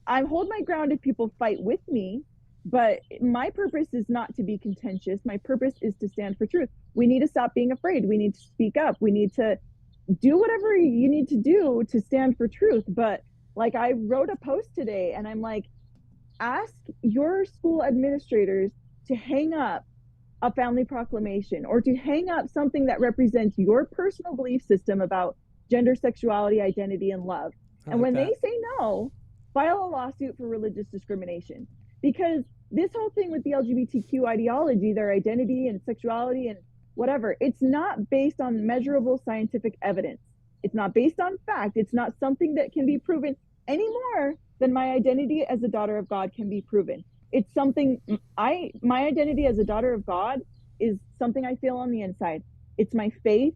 I hold my ground if people fight with me, but my purpose is not to be contentious. My purpose is to stand for truth. We need to stop being afraid. We need to speak up. We need to do whatever you need to do to stand for truth. But like, I wrote a post today, and I'm like, ask your school administrators to hang up a family proclamation, or to hang up something that represents your personal belief system about gender, sexuality, identity, and love. And when they say no, file a lawsuit for religious discrimination. Because this whole thing with the LGBTQ ideology, their identity and sexuality and whatever, it's not based on measurable scientific evidence. It's not based on fact. It's not something that can be proven any more than my identity as a daughter of God can be proven. It's something my identity as a daughter of God is something I feel on the inside. It's my faith.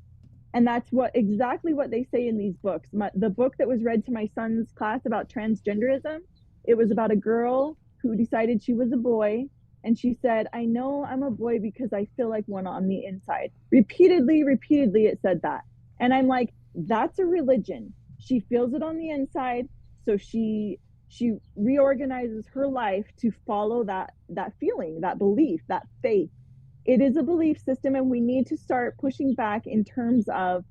And that's exactly what they say in these books. The book that was read to my son's class about transgenderism, it was about a girl who decided she was a boy. And she said, I know I'm a boy because I feel like one on the inside. Repeatedly, it said that. And I'm like, that's a religion. She feels it on the inside. So she reorganizes her life to follow that feeling, that belief, that faith. It is a belief system, and we need to start pushing back in terms of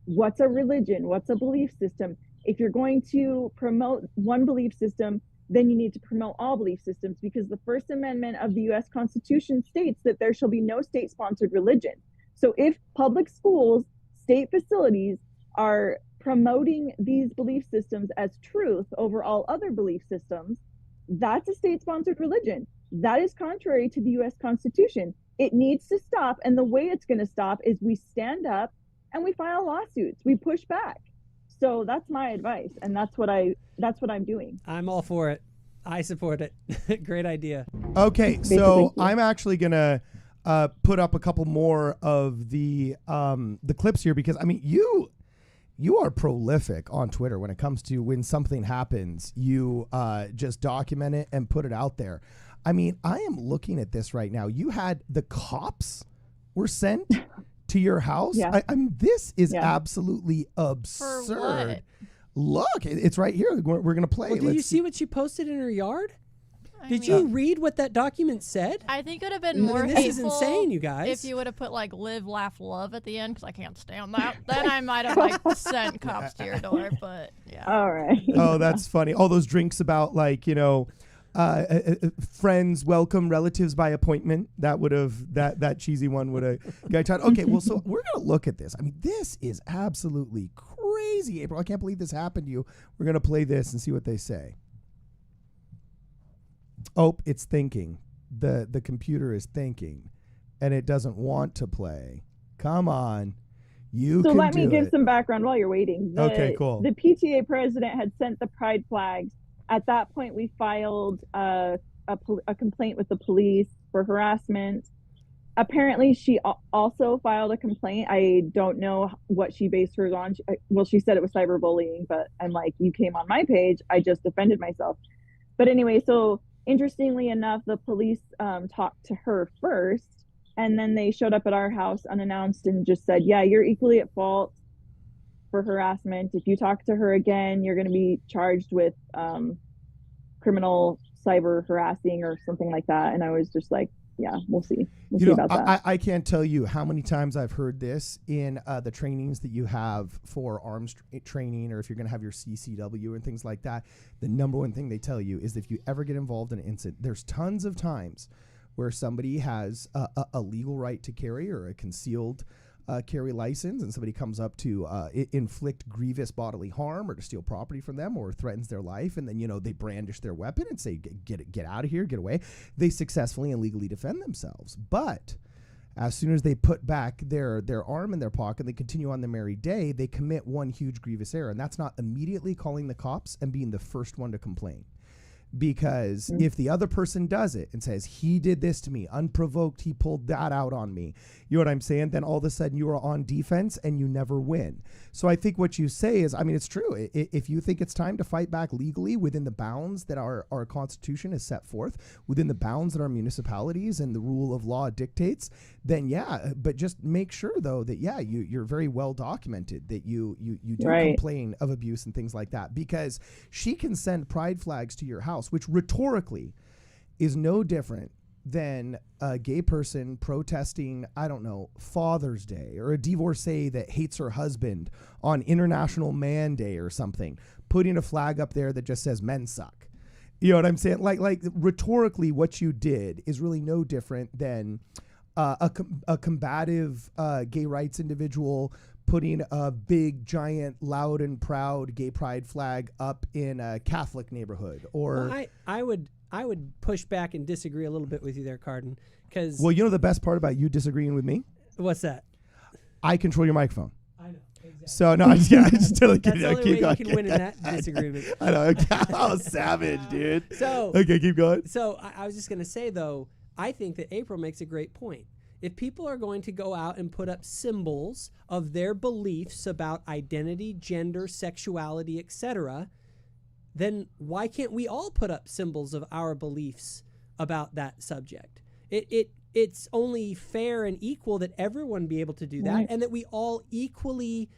what's a religion, what's a belief system. If you're going to promote one belief system, then you need to promote all belief systems, because the First Amendment of the U.S. Constitution states that there shall be no state-sponsored religion. So if public schools, state facilities are promoting these belief systems as truth over all other belief systems, that's a state-sponsored religion. That is contrary to the U.S. Constitution. It needs to stop, and the way it's going to stop is we stand up and we file lawsuits. We push back. So that's my advice, and that's what I'm doing. I'm all for it. I support it. Great idea. Okay, so I'm actually gonna put up a couple more of the clips here, because I mean you are prolific on Twitter when it comes to when something happens. You just document it and put it out there. I mean, I am looking at this right now. You had the cops were sent to your house. Yeah. I mean, this is absolutely absurd. For what? Look, it's right here. We're going to play. Well, did you see what she posted in her yard? I Did mean, you read what that document said? I think it would have been more this hateful is insane, you guys. if you would have put like live, laugh, love at the end, because I can't stand that. Then I might have like sent cops to your door, but yeah. All right. Oh, that's funny. All those drinks about, like, friends welcome relatives by appointment. That would have that cheesy one would have got taught. Okay, well, so we're gonna look at this. I mean, this is absolutely crazy, April. I can't believe this happened to you. We're gonna play this and see what they say. Oh, it's thinking. The computer is thinking, and it doesn't want to play. Come on, you. So can let me do give it. some background while you're waiting. Okay, cool. The PTA president had sent the pride flags. At that point, we filed a complaint with the police for harassment. Apparently, she also filed a complaint. I don't know what she based hers on. She said it was cyberbullying, but I'm like, you came on my page. I just defended myself. But anyway, so interestingly enough, the police talked to her first, and then they showed up at our house unannounced and just said, yeah, you're equally at fault for harassment. If you talk to her again, you're going to be charged with criminal cyber harassing or something like that. And I was just like, yeah, we'll see. We'll see about that. I can't tell you how many times I've heard this in the trainings that you have for arms training, or if you're going to have your CCW and things like that. The number one thing they tell you is, if you ever get involved in an incident, there's tons of times where somebody has a legal right to carry, or a concealed carry license, and somebody comes up to inflict grievous bodily harm, or to steal property from them, or threatens their life, and then they brandish their weapon and say, get out of here, get away. They successfully and legally defend themselves. But as soon as they put back their arm in their pocket, they continue on their merry day, they commit one huge grievous error, and that's not immediately calling the cops and being the first one to complain. Because if the other person does it and says, he did this to me, unprovoked, he pulled that out on me, you know what I'm saying? Then all of a sudden you are on defense and you never win. So I think what you say is, I mean, it's true. If you think it's time to fight back legally within the bounds that our Constitution has set forth, within the bounds that our municipalities and the rule of law dictates, then yeah, but just make sure though that, yeah, you're very well documented, that you do complain of abuse and things like that, because she can send pride flags to your house, which rhetorically is no different than a gay person protesting, I don't know, Father's Day, or a divorcee that hates her husband on International Man Day or something, putting a flag up there that just says men suck. You know what I'm saying? Like rhetorically, what you did is really no different than a combative gay rights individual putting a big, giant, loud and proud gay pride flag up in a Catholic neighborhood, or well, I would push back and disagree a little bit with you there, Carden, because well, you know the best part about you disagreeing with me? What's that? I control your microphone. I know. Exactly. So no, I just totally That's the only keep way going. you can win in that disagreement. I know. Oh, savage, dude. So okay, keep going. So I was just going to say, though, I think that April makes a great point. If people are going to go out and put up symbols of their beliefs about identity, gender, sexuality, etc., then why can't we all put up symbols of our beliefs about that subject? It's only fair and equal that everyone be able to do that, Right. and that we all equally,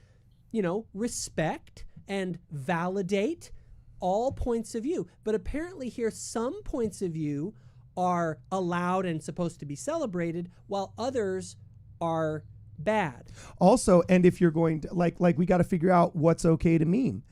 respect and validate all points of view. But apparently here, some points of view are allowed and supposed to be celebrated, while others are bad. Also, and if you're going to like we got to figure out what's okay to mean.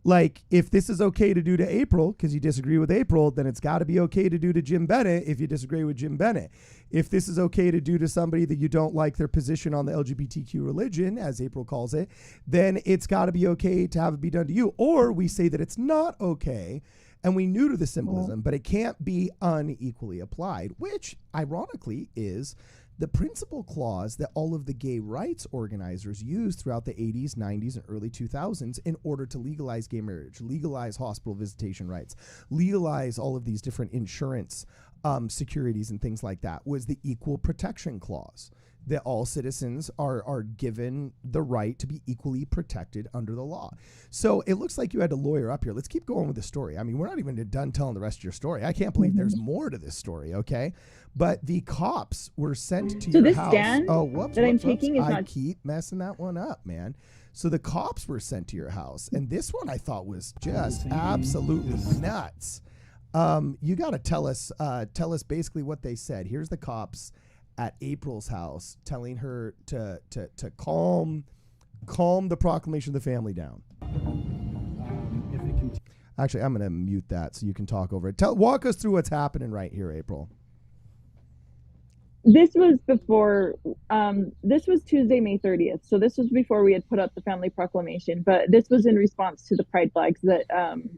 Like, if this is okay to do to April because you disagree with April, then it's got to be okay to do to Jim Bennett if you disagree with Jim Bennett. If this is okay to do to somebody that you don't like their position on the LGBTQ religion, as April calls it, then it's got to be okay to have it be done to you. Or we say that it's not okay and we neuter the symbolism, but it can't be unequally applied, which ironically is the principal clause that all of the gay rights organizers used throughout the 80s, 90s, and early 2000s in order to legalize gay marriage, legalize hospital visitation rights, legalize all of these different insurance securities and things like that, was the equal protection clause, that all citizens are given the right to be equally protected under the law. So it looks like you had to lawyer up here. Let's keep going with the story. I mean, we're not even done telling the rest of your story. I can't believe there's more to this story, okay? But the cops were sent to your this house. stand Whoops. I'm taking is I not... keep messing that one up, man. So the cops were sent to your house, and this one I thought was just absolutely nuts. You got to tell us basically what they said. Here's the cops at April's house telling her to calm the proclamation of the family down. Actually, I'm going to mute that so you can talk over it. Walk us through what's happening right here, April. This was before, this was Tuesday, May 30th. So this was before we had put up the family proclamation, but this was in response to the pride flags that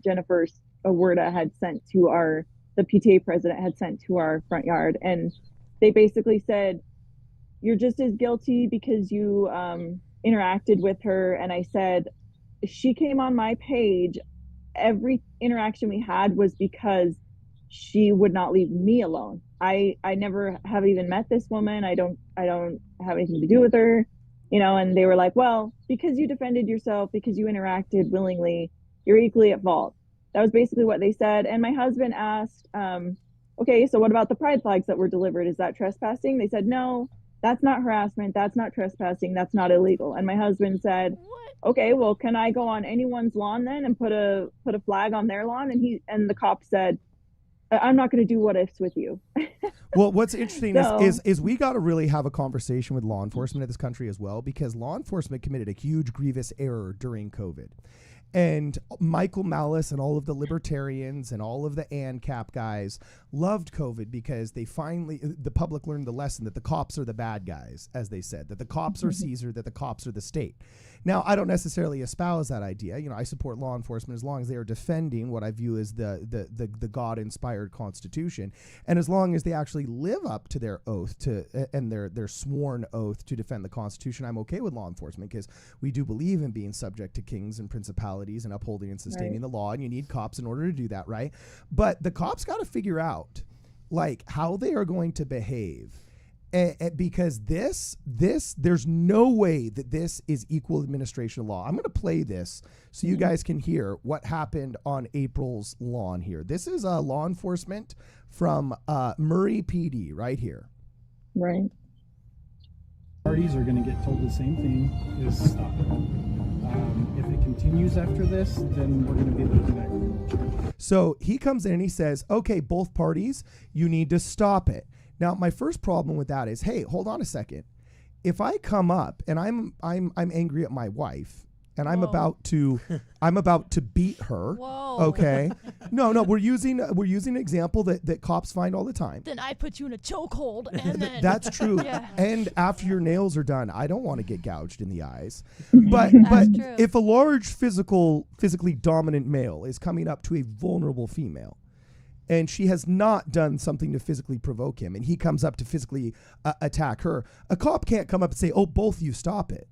Jennifer Awerda had sent to the PTA president had sent to our front yard. And they basically said, you're just as guilty because you interacted with her. And I said, she came on my page. Every interaction we had was because she would not leave me alone. I never have even met this woman. I don't have anything to do with her, and they were like, well, because you defended yourself, because you interacted willingly, you're equally at fault. That was basically what they said. And my husband asked, okay, so what about the pride flags that were delivered? Is that trespassing? They said, no, that's not harassment. That's not trespassing. That's not illegal. And my husband said, okay, well, can I go on anyone's lawn then and put a flag on their lawn? And the cop said, I'm not going to do what ifs with you. Well, what's interesting is we got to really have a conversation with law enforcement in this country as well, because law enforcement committed a huge grievous error during COVID. And Michael Malice and all of the libertarians and all of the ANCAP guys loved COVID because the public learned the lesson that the cops are the bad guys, as they said, that the cops are Caesar, that the cops are the state. Now, I don't necessarily espouse that idea. I support law enforcement as long as they are defending what I view as the God-inspired Constitution, and as long as they actually live up to their oath and their sworn oath to defend the Constitution, I'm okay with law enforcement, because we do believe in being subject to kings and principalities and upholding and sustaining the law, and you need cops in order to do that, right? But the cops got to figure out how they are going to behave. Because there's no way that this is equal administration of law. I'm going to play this so you guys can hear what happened on April's lawn here. This is law enforcement from Murray PD right here. Right. Parties are going to get told the same thing, is stop. If it continues after this, then we're going to be looking at. So he comes in and he says, okay, both parties, you need to stop it. Now, my first problem with that is, hey, hold on a second. If I come up and I'm angry at my wife and I'm Whoa. about to beat her. Whoa. Okay. No, we're using an example that cops find all the time. Then I put you in a chokehold, and then That's true. Yeah. And after your nails are done, I don't want to get gouged in the eyes. But true. if a large physically dominant male is coming up to a vulnerable female, and she has not done something to physically provoke him, and he comes up to physically attack her, a cop can't come up and say, "Oh, both of you stop it."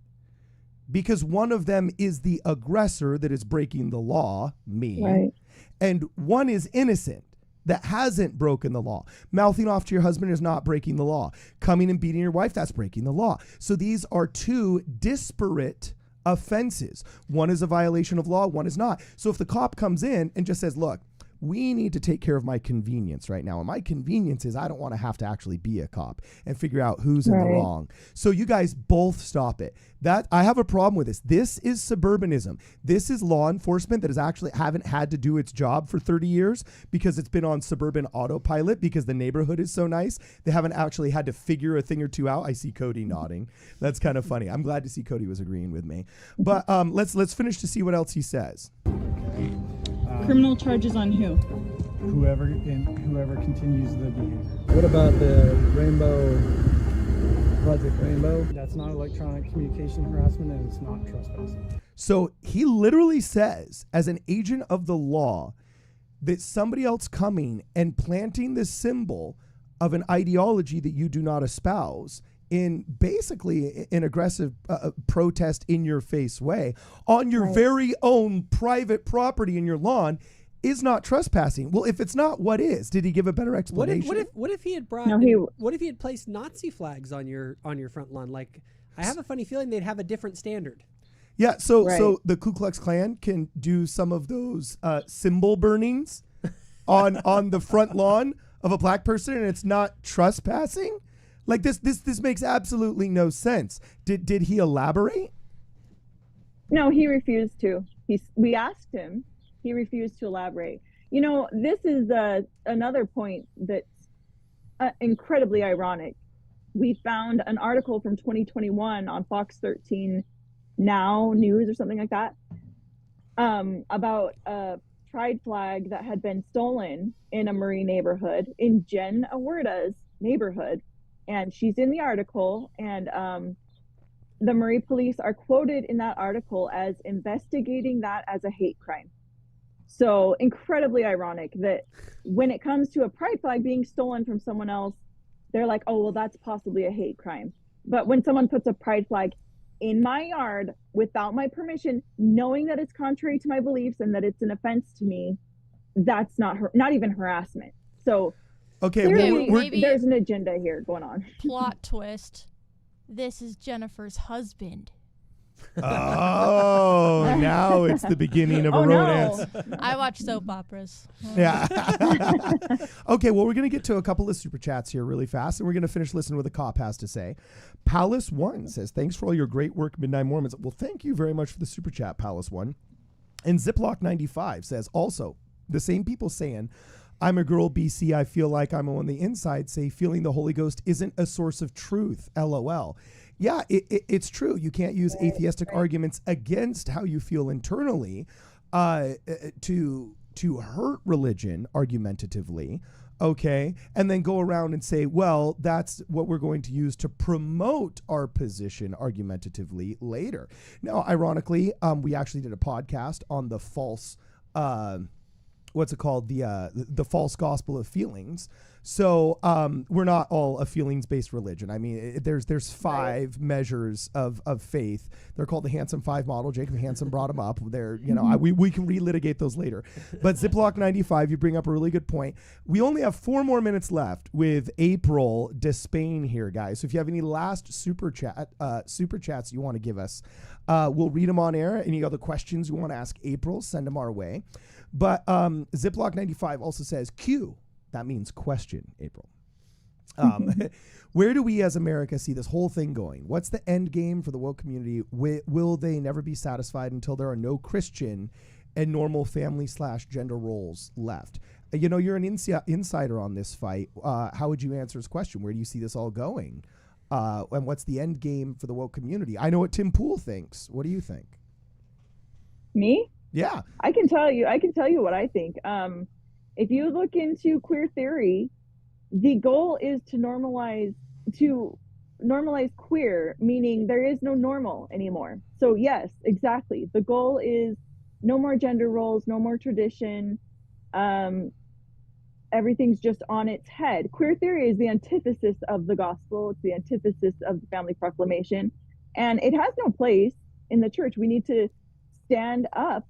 Because one of them is the aggressor that is breaking the law, me, Right. and one is innocent that hasn't broken the law. Mouthing off to your husband is not breaking the law. Coming and beating your wife, that's breaking the law. So these are two disparate offenses. One is a violation of law, one is not. So if the cop comes in and just says, "Look, we need to take care of my convenience right now. And my convenience is I don't want to have to actually be a cop and figure out who's in the Right. wrong." So you guys both stop it. That I have a problem with this. This is suburbanism. This is law enforcement that haven't had to do its job for 30 years because it's been on suburban autopilot because the neighborhood is so nice. They haven't actually had to figure a thing or two out. I see Cody nodding. That's kind of funny. I'm glad to see Cody was agreeing with me. But let's finish to see what else he says. Criminal charges on who? Whoever continues the behavior. What about the Project Rainbow? That's not electronic communication harassment, and it's not trespassing. So he literally says, as an agent of the law, that somebody else coming and planting this symbol of an ideology that you do not espouse in basically an aggressive protest in your face way on your very own private property in your lawn is not trespassing. Well, if it's not, what is? Did he give a better explanation? What if he had brought? No, what if he had placed Nazi flags on your front lawn? Like, I have a funny feeling they'd have a different standard. Yeah, so Right. the Ku Klux Klan can do some of those symbol burnings on the front lawn of a black person, and it's not trespassing. Like this makes absolutely no sense. Did he elaborate? No, he refused to. We asked him. He refused to elaborate. You know, this is another point that's incredibly ironic. We found an article from 2021 on Fox 13 Now News or something like that about a pride flag that had been stolen in a Marie neighborhood, in Jen Awerda's neighborhood. And she's in the article, and the Marie police are quoted in that article as investigating that as a hate crime. So incredibly ironic that when it comes to a pride flag being stolen from someone else, they're like, "Oh, well, that's possibly a hate crime." But when someone puts a pride flag in my yard without my permission, knowing that it's contrary to my beliefs and that it's an offense to me, that's not even harassment. So Okay, clearly, maybe- there's an agenda here going on. Plot twist. This is Jennifer's husband. Oh, now it's the beginning of a Oh, no. romance. I watch soap operas. Yeah. Okay, well, we're going to get to a couple of super chats here really fast, and we're going to finish listening to what the cop has to say. Palace1 says, "Thanks for all your great work, Midnight Mormons." Well, thank you very much for the super chat, Palace1. And Ziploc95 says, also, the same people saying, "I'm a girl, BC, I feel like I'm on the inside," say, "Feeling the Holy Ghost isn't a source of truth, LOL." Yeah, it's true. You can't use atheistic arguments against how you feel internally to hurt religion argumentatively, okay? And then go around and say, well, that's what we're going to use to promote our position argumentatively later. Now, ironically, we actually did a podcast on the false what's it called? The false gospel of feelings. So we're not all a feelings-based religion. I mean, there's 5 measures of faith. They're called the Hansen 5 model. Jacob Hansen brought them up. They're, we can relitigate those later. But Ziploc 95, you bring up a really good point. We only have 4 more minutes left with April Despain here, guys. So if you have any last super chats you want to give us, we'll read them on air. Any other questions you want to ask April, send them our way. But Ziploc 95 also says Q. That means question, April. Where do we as America see this whole thing going? What's the end game for the woke community? Will they never be satisfied until there are no Christian and normal family/gender roles left? You're an insider on this fight. How would you answer this question? Where do you see this all going? And what's the end game for the woke community? I know what Tim Pool thinks. What do you think? Me? Yeah. I can tell you what I think. If you look into queer theory, the goal is to normalize queer, meaning there is no normal anymore. So yes, exactly. The goal is no more gender roles, no more tradition. Everything's just on its head. Queer theory is the antithesis of the gospel. It's the antithesis of the family proclamation. And it has no place in the church. We need to stand up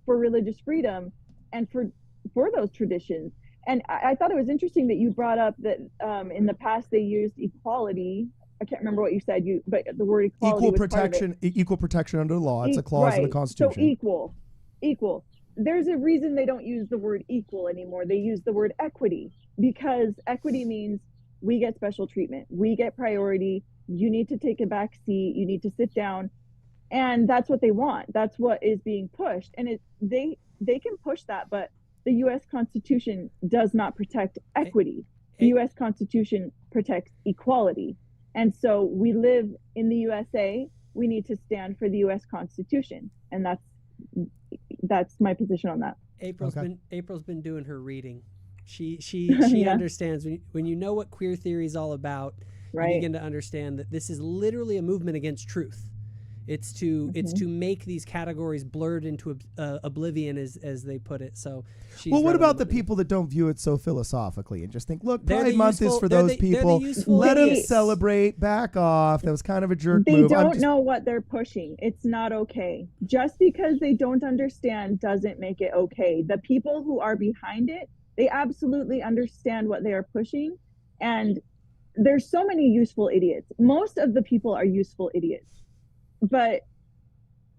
for religious freedom and for those traditions. And I thought it was interesting that you brought up that in the past they used equality. I can't remember what you said, but the word equality was part of it. Equal protection under the law. It's a clause in the Constitution. So equal. There's a reason they don't use the word equal anymore. They use the word equity, because equity means we get special treatment, we get priority. You need to take a back seat. You need to sit down, and that's what they want. That's what is being pushed, and they can push that, but the U.S. Constitution does not protect equity. The U.S. Constitution protects equality. And so we live in the USA. We need to stand for the U.S. Constitution. And that's my position on that. April's been doing her reading. She Yeah. understands when you know what queer theory is all about. Right. You begin to understand that this is literally a movement against truth. It's to make these categories blurred into oblivion, as they put it. So, what about the people that don't view it so philosophically and just think, look, They're Pride the Month useful- is for they're those the- they're the people. useful Let them idiots. celebrate. Back off. That was kind of a jerk They move. don't know what they're pushing. It's not okay. Just because they don't understand doesn't make it okay. The people who are behind it, they absolutely understand what they are pushing. And there's so many useful idiots. Most of the people are useful idiots. But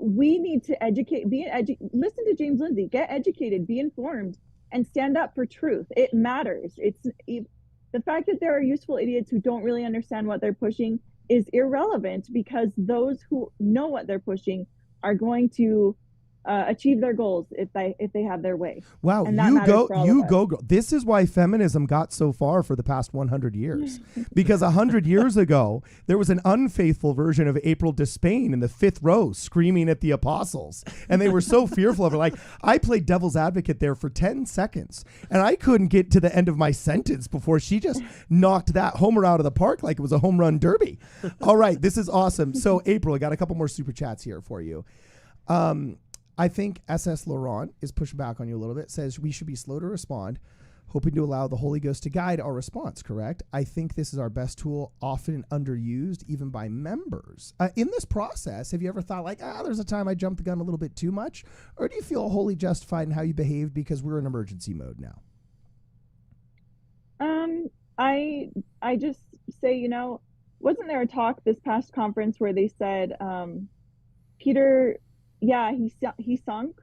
we need to listen to James Lindsay, get educated, be informed, and stand up for truth. It matters. The fact that there are useful idiots who don't really understand what they're pushing is irrelevant, because those who know what they're pushing are going to achieve their goals if they have their way. Wow, And that matters for all of us. girl. This is why feminism got so far for the past 100 years. Because 100 years ago, there was an unfaithful version of April Despain in the 5th row screaming at the apostles. And they were so fearful of her. Like, I played devil's advocate there for 10 seconds, and I couldn't get to the end of my sentence before she just knocked that homer out of the park like it was a home run derby. All right, this is awesome. So, April, I got a couple more super chats here for you. I think SS Laurent is pushing back on you a little bit, says we should be slow to respond, hoping to allow the Holy Ghost to guide our response, correct? I think this is our best tool, often underused even by members. In this process, have you ever thought like, there's a time I jumped the gun a little bit too much? Or do you feel wholly justified in how you behaved because we're in emergency mode now? I just say, wasn't there a talk this past conference where they said, Peter, yeah, he sunk,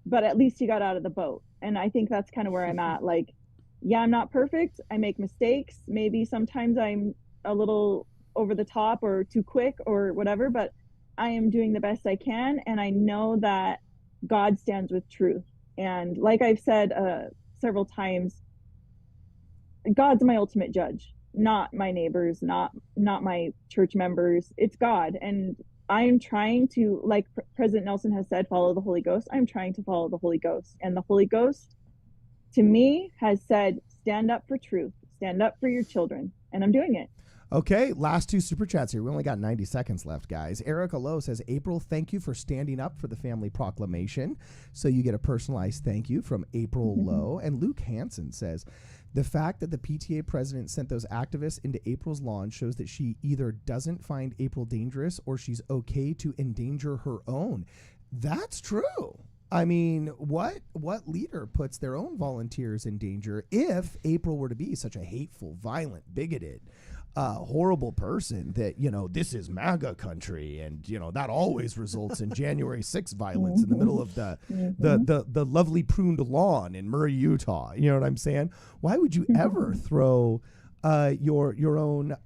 but at least he got out of the boat. And I think that's kind of where I'm at. Like, yeah, I'm not perfect. I make mistakes. Maybe sometimes I'm a little over the top or too quick or whatever, but I am doing the best I can. And I know that God stands with truth. And like I've said several times, God's my ultimate judge, not my neighbors, not my church members. It's God. And I'm trying to, like President Nelson has said, follow the Holy Ghost. I'm trying to follow the Holy Ghost. And the Holy Ghost, to me, has said, stand up for truth. Stand up for your children. And I'm doing it. Okay, last two super chats here. We only got 90 seconds left, guys. Erica Lowe says, April, thank you for standing up for the family proclamation. So you get a personalized thank you from April Lowe. And Luke Hansen says, the fact that the PTA president sent those activists into April's lawn shows that she either doesn't find April dangerous or she's okay to endanger her own. That's true. I mean, what leader puts their own volunteers in danger if April were to be such a hateful, violent, bigoted, horrible person that, this is MAGA country, and, that always results in January 6th violence in the middle of the lovely pruned lawn in Murray, Utah. You know what I'm saying? Why would you ever throw your own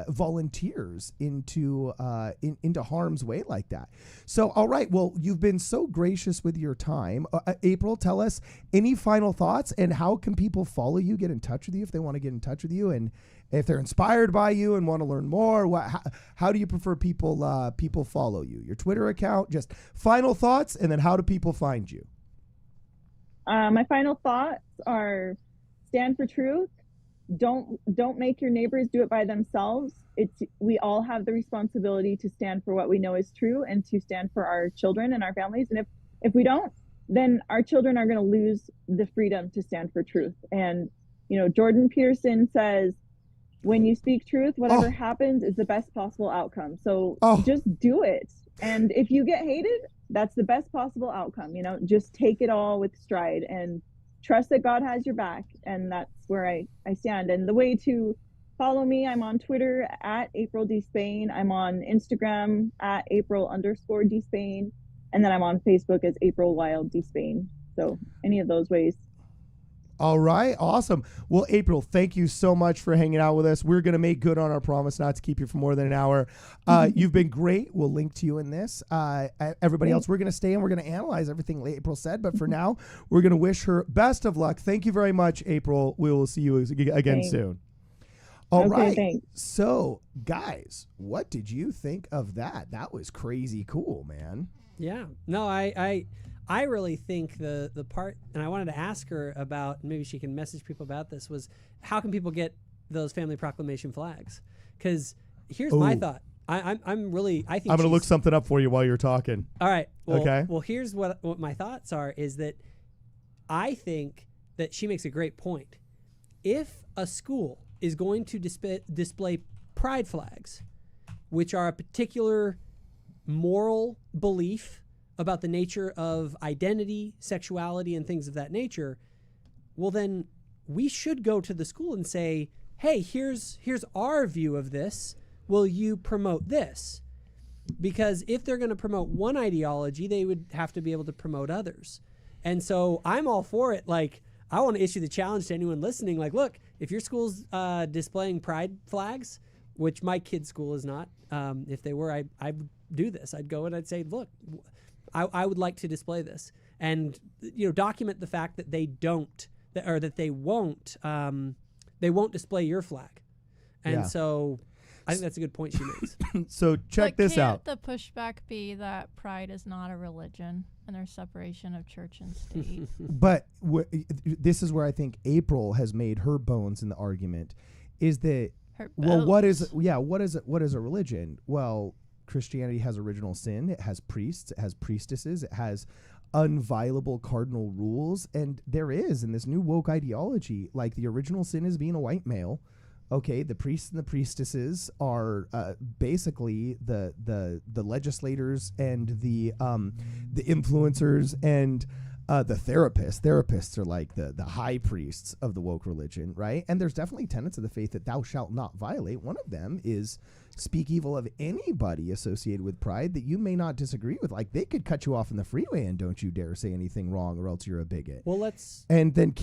volunteers into harm's way like that. So, all right, well, you've been so gracious with your time. April, tell us any final thoughts, and how can people follow you, get in touch with you if they want to get in touch with you, and if they're inspired by you and want to learn more. How do you prefer people follow you? Your Twitter account? Just final thoughts, and then how do people find you? My final thoughts are: stand for truth. Don't make your neighbors do it by themselves. We all have the responsibility to stand for what we know is true and to stand for our children and our families. And if we don't, then our children are going to lose the freedom to stand for truth. And Jordan Peterson says, when you speak truth, whatever happens is the best possible outcome. So just do it. And if you get hated, that's the best possible outcome. Just take it all with stride and trust that God has your back. And that's where I stand. And the way to follow me, I'm on Twitter at April Despain. I'm on Instagram at April_Despain. And then I'm on Facebook as April Wild Despain. So any of those ways. All right. Awesome. Well, April, thank you so much for hanging out with us. We're going to make good on our promise not to keep you for more than an hour. You've been great. We'll link to you in this. Everybody else, we're going to stay and we're going to analyze everything April said. But for now, we're going to wish her best of luck. Thank you very much, April. We will see you again soon. All right. Thanks. So, guys, what did you think of that? That was crazy cool, man. Yeah. No, I really think the part, and I wanted to ask her about, maybe she can message people about this, was how can people get those family proclamation flags? Because here's my thought. I think I'm going to look something up for you while you're talking. All right. Well, okay. Well, here's what my thoughts are, is that I think that she makes a great point. If a school is going to display pride flags, which are a particular moral belief about the nature of identity, sexuality, and things of that nature, well, then we should go to the school and say, hey, here's our view of this. Will you promote this? Because if they're going to promote one ideology, they would have to be able to promote others. And so I'm all for it. Like, I want to issue the challenge to anyone listening. Like, look, if your school's displaying pride flags, which my kid's school is not, if they were, I'd do this. I'd go and I'd say, look, I would like to display this, and document the fact that they don't, or that they won't display your flag. And so I think that's a good point she makes. So check this out. Can't the pushback be that pride is not a religion and there's separation of church and state? But this is where I think April has made her bones in the argument, is that, what is a religion? Well, Christianity has original sin. It has priests. It has priestesses. It has inviolable cardinal rules. And there is, in this new woke ideology, like, the original sin is being a white male. Okay, the priests and the priestesses are basically the legislators and the influencers and the therapists. Therapists are like the high priests of the woke religion, right? And there's definitely tenets of the faith that thou shalt not violate. One of them is speak evil of anybody associated with pride that you may not disagree with. Like, they could cut you off in the freeway and don't you dare say anything wrong, or else you're a bigot. Well, and then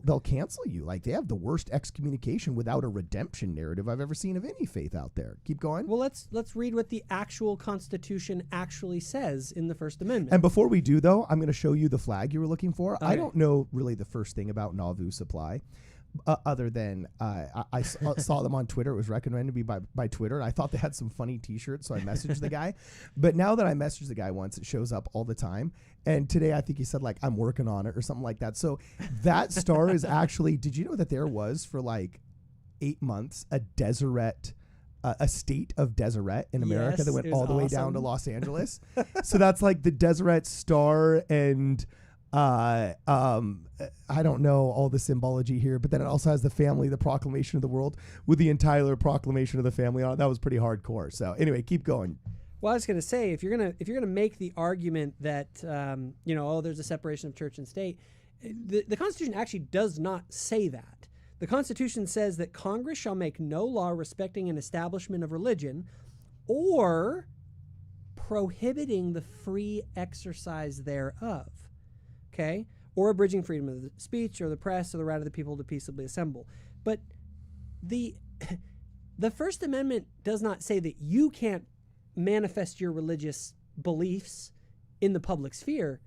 they'll cancel you. Like, they have the worst excommunication without a redemption narrative I've ever seen of any faith out there. Keep going. Well, let's read what the actual Constitution actually says in the First Amendment. And before we do, though, I'm going to show you the flag you were looking for. Okay. I don't know really the first thing about Nauvoo Supply. Other than I saw them on Twitter. It was recommended to me by Twitter, and I thought they had some funny T-shirts, so I messaged the guy. But now that I messaged the guy once, it shows up all the time. And today I think he said, like, I'm working on it or something like that. So that star is actually, did you know that there was for like 8 months a Deseret, a state of Deseret in America that went all the way down to Los Angeles? So that's like the Deseret Star, and I don't know all the symbology here, but then it also has the family, the proclamation of the world, with the entire proclamation of the family on it. That was pretty hardcore. So anyway, keep going. Well, I was going to say, if you're gonna make the argument that there's a separation of church and state, the Constitution actually does not say that. The Constitution says that Congress shall make no law respecting an establishment of religion or prohibiting the free exercise thereof. Okay? Or abridging freedom of the speech or the press or the right of the people to peaceably assemble. But the First Amendment does not say that you can't manifest your religious beliefs in the public sphere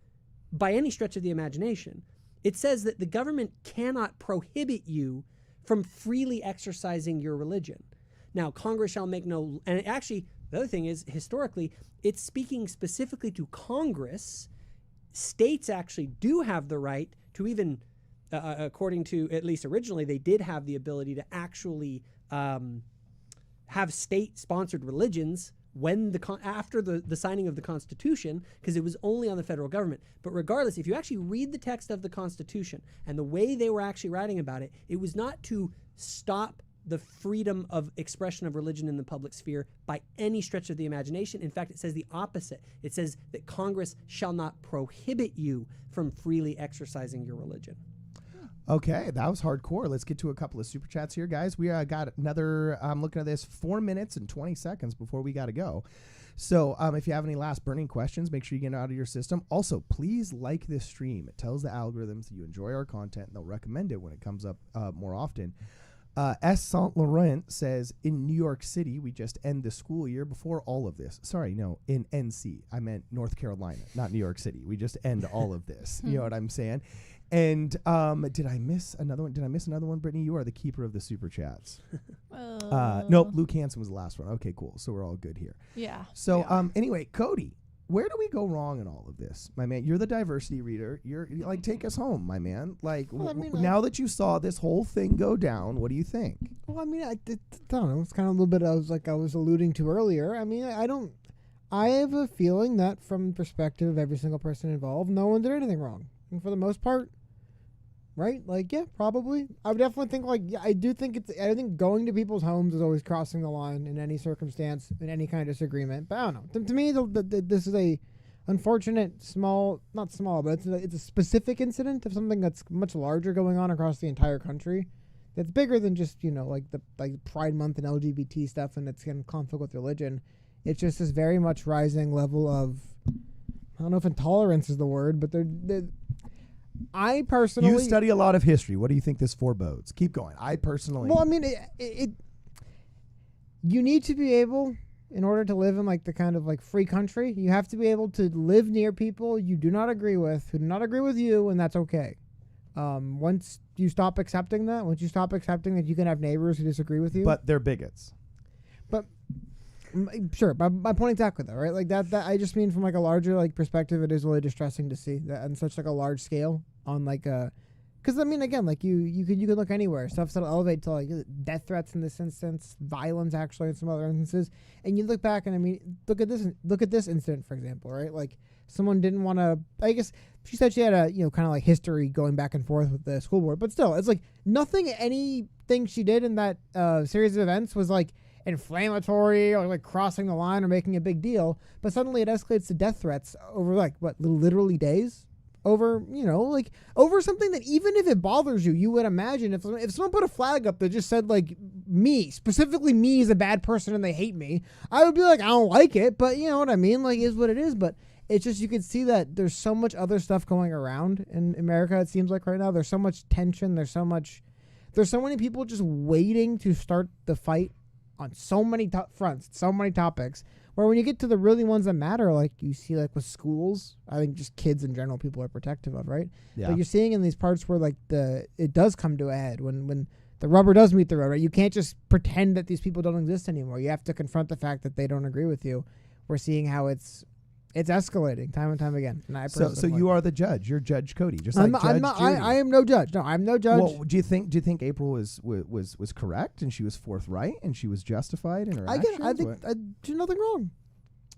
by any stretch of the imagination. It says that the government cannot prohibit you from freely exercising your religion. Now, Congress shall make no, and actually, the other thing is, historically, it's speaking specifically to Congress. States actually do have the right to even, according to, at least originally, they did have the ability to actually have state-sponsored religions when after the signing of the Constitution, because it was only on the federal government. But regardless, if you actually read the text of the Constitution and the way they were actually writing about it, it was not to stop the freedom of expression of religion in the public sphere by any stretch of the imagination. In fact, it says the opposite. It says that Congress shall not prohibit you from freely exercising your religion. Okay, that was hardcore. Let's get to a couple of super chats here, guys. We got another, I'm looking at this, 4 minutes and 20 seconds before we got to go. So if you have any last burning questions, make sure you get it out of your system. Also, please like this stream. It tells the algorithms that you enjoy our content, and they'll recommend it when it comes up more often. S. Saint Laurent says, in New York City, we just end the school year before all of this. Sorry, no, in NC. I meant North Carolina, not New York City. We just end all of this. You know what I'm saying? And did I miss another one? Did I miss another one, Brittany? You are the keeper of the super chats. Nope, Luke Hansen was the last one. Okay, cool. So we're all good here. Yeah. So anyway, Cody, where do we go wrong in all of this, my man? You're the diversity reader. You're like, take us home, my man. Like, Well, now that you saw this whole thing go down, what do you think? Well, I mean, I don't know. It's kind of a little bit I was alluding to earlier. I mean, I have a feeling that from the perspective of every single person involved, no one did anything wrong. And for the most part, right? Like, yeah, probably. I would definitely think, like, yeah, I think going to people's homes is always crossing the line in any circumstance, in any kind of disagreement. But I don't know. To me, this is a unfortunate, not small, but it's a specific incident of something that's much larger going on across the entire country. That's bigger than just, like the Pride Month and LGBT stuff, and it's in conflict with religion. It's just this very much rising level of, I don't know if intolerance is the word, but I personally... You study a lot of history. What do you think this forebodes? Keep going. I personally... Well, I mean, you need to be able, in order to live in like the kind of like free country, you have to be able to live near people you do not agree with, who do not agree with you, and that's okay. Once you stop accepting that, once you stop accepting that you can have neighbors who disagree with you... But they're bigots. But... Sure, my point exactly though, right? Like that I just mean from like a larger like perspective, it is really distressing to see that on such like a large scale on like because I mean again, like you could look anywhere, stuff's that'll elevate to like death threats in this instance, violence actually in some other instances, and you look back and I mean look at this incident for example, right? Like someone didn't want to, I guess she said she had a kind of like history going back and forth with the school board, but still it's like anything she did in that series of events was like inflammatory or like crossing the line or making a big deal, but suddenly it escalates to death threats over like what, literally days over like over something that even if it bothers you would imagine if someone put a flag up that just said like specifically me is a bad person and they hate me, I would be like, I don't like it, but you know what I mean, like is what it is. But it's just, you can see that there's so much other stuff going around in America. It seems like right now there's so much tension, there's so many people just waiting to start the fight on so many fronts, so many topics, where when you get to the really ones that matter, like you see like with schools, I think just kids in general people are protective of, right? Yeah. But you're seeing in these parts where like it does come to a head when the rubber does meet the road, right? You can't just pretend that these people don't exist anymore. You have to confront the fact that they don't agree with you. We're seeing how it's escalating time and time again. And So you are the judge. You're Judge Cody, just like Judge Judy. I am no judge. No, I'm no judge. Well, do you think April was correct and she was forthright and she was justified in her actions? I think I did nothing wrong.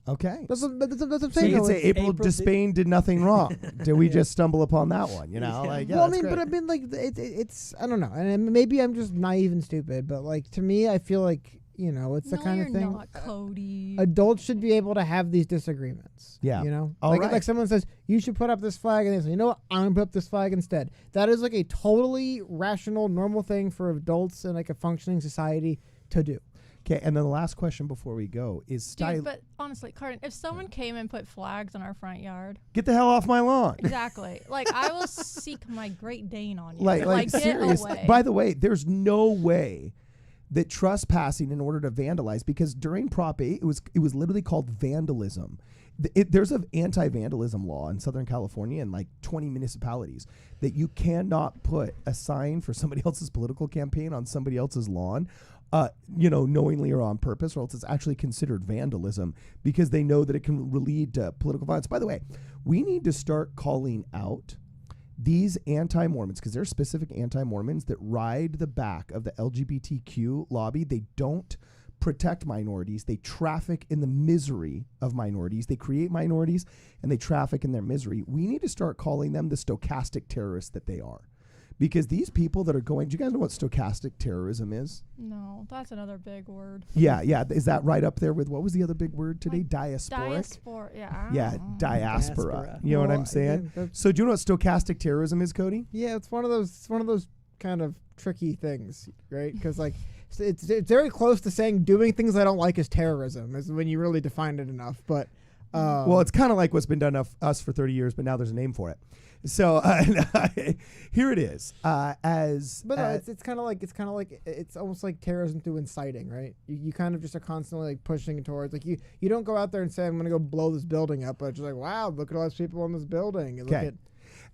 Okay. That's what I'm So saying. you could say April Despain did nothing wrong. Did we just stumble upon that one? Like, yeah, well, I that's mean, great. but I mean, like, it's I don't know, and maybe I'm just naive and stupid, but like to me, I feel like it's the kind of thing. Not, Cody. Adults should be able to have these disagreements. Yeah. Like someone says you should put up this flag, and they say, you know what, I'm gonna put up this flag instead. That is like a totally rational, normal thing for adults in like a functioning society to do. Okay, and then the last question before we go is style. Dude, but honestly, Carden, if someone came and put flags in our front yard, Get the hell off my lawn. exactly. Like, I will seek my Great Dane on you. Like get serious. away. By the way, there's no way that trespassing in order to vandalize, because during Prop 8, it was literally called vandalism. There's an anti-vandalism law in Southern California and like 20 municipalities that you cannot put a sign for somebody else's political campaign on somebody else's lawn, knowingly or on purpose, or else it's actually considered vandalism because they know that it can lead to political violence. By the way, we need to start calling out these anti-Mormons, because there are specific anti-Mormons that ride the back of the LGBTQ lobby. They don't protect minorities. They traffic in the misery of minorities. They create minorities and they traffic in their misery. We need to start calling them the stochastic terrorists that they are. Because these people that are going, do you guys know what stochastic terrorism is? No, that's another big word. Yeah. Is that right up there with, what was the other big word today? Like Diasporic? Yeah. Diaspora. You know what I'm saying? So do you know what stochastic terrorism is, Cody? Yeah, it's one of those kind of tricky things, right? Because like it's very close to saying doing things I don't like is terrorism, is when you really define it enough. But well, it's kind of like what's been done to us for 30 years, but now there's a name for it. So here it is. It's kind of like it's almost like terrorism through inciting, right? You kind of just are constantly like pushing towards, like you don't go out there and say I'm going to go blow this building up, but it's just like, wow, look at all these people in this building. And look at,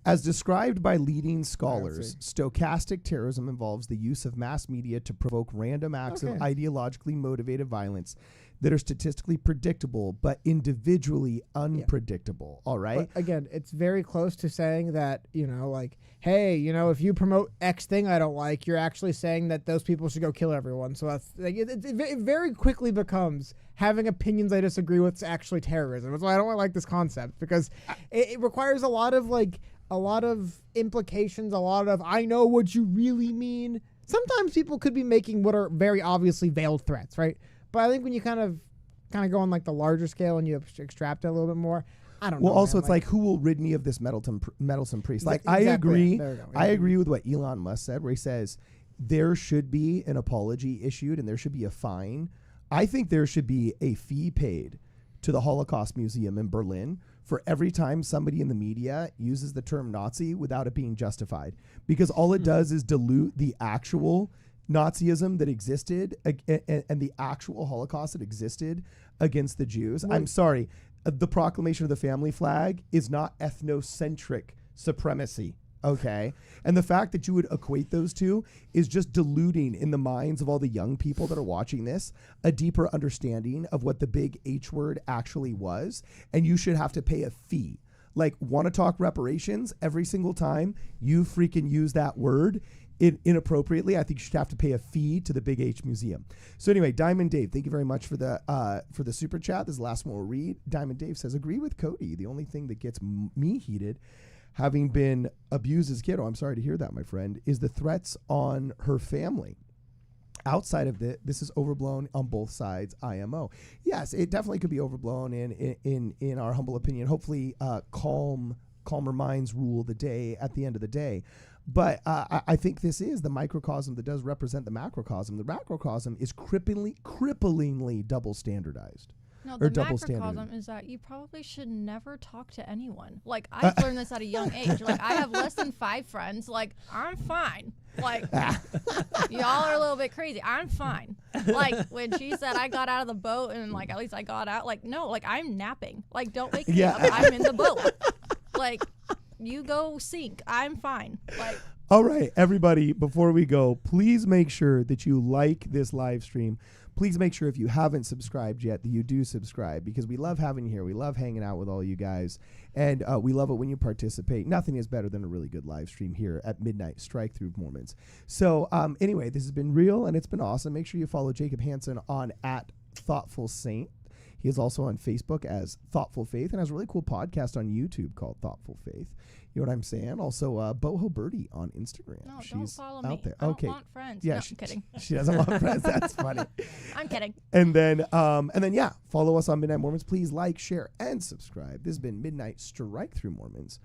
as described by leading scholars, stochastic terrorism involves the use of mass media to provoke random acts of ideologically motivated violence that are statistically predictable but individually unpredictable. All right. But again, it's very close to saying that, like, hey, if you promote X thing I don't like, you're actually saying that those people should go kill everyone. So that's like, it very quickly becomes having opinions I disagree with is actually terrorism. That's why I don't like this concept, because it requires a lot of implications, a lot of I know what you really mean. Sometimes people could be making what are very obviously veiled threats, right? But I think when you kind of go on like the larger scale and you extract it a little bit more, I don't know. Well, also, it's like, who will rid me of this meddlesome priest? Like, exactly. I agree. There we go. I agree with what Elon Musk said, where he says there should be an apology issued and there should be a fine. I think there should be a fee paid to the Holocaust Museum in Berlin for every time somebody in the media uses the term Nazi without it being justified, because all it does is dilute the actual Nazism that existed and the actual Holocaust that existed against the Jews. I'm sorry, the proclamation of the family flag is not ethnocentric supremacy, okay? And the fact that you would equate those two is just diluting in the minds of all the young people that are watching this a deeper understanding of what the big H word actually was, and you should have to pay a fee. Like, want to talk reparations every single time you freaking use that word inappropriately, I think you should have to pay a fee to the Big H Museum. So anyway, Diamond Dave, thank you very much for the super chat. This is the last one we'll read. Diamond Dave says, agree with Cody. The only thing that gets me heated, having been abused as a kid, I'm sorry to hear that, my friend, is the threats on her family. Outside of this is overblown on both sides, IMO. Yes, it definitely could be overblown in our humble opinion. Hopefully calmer minds rule the day at the end of the day. But I think this is the microcosm that does represent the macrocosm. The macrocosm is cripplingly double standardized. No, or the double macrocosm standard. is that you probably should never talk to anyone. Like, I've learned this at a young age. Like, I have less than 5 friends. Like, I'm fine. Like, y'all are a little bit crazy. I'm fine. Like, when she said I got out of the boat and, like, at least I got out. Like, no, like, I'm napping. Like, don't wake me up. I'm in the boat. Like, you go sink. I'm fine. Like, all right, everybody, before we go, please make sure that you like this live stream. Please make sure if you haven't subscribed yet that you do subscribe, because we love having you here. We love hanging out with all you guys, and we love it when you participate. Nothing is better than a really good live stream here at midnight, Strike Through Mormons. So anyway, this has been real, and it's been awesome. Make sure you follow Jacob Hansen on @ThoughtfulSaint. He is also on Facebook as Thoughtful Faith and has a really cool podcast on YouTube called Thoughtful Faith. You know what I'm saying? Also, Boho Birdie on Instagram. no, She's don't follow out me. there. I Okay. don't want friends. Yeah, No, I'm kidding. She doesn't want friends. That's funny. I'm kidding. And then, yeah, follow us on Midnight Mormons. Please like, share, and subscribe. This has been Midnight Strike Through Mormons.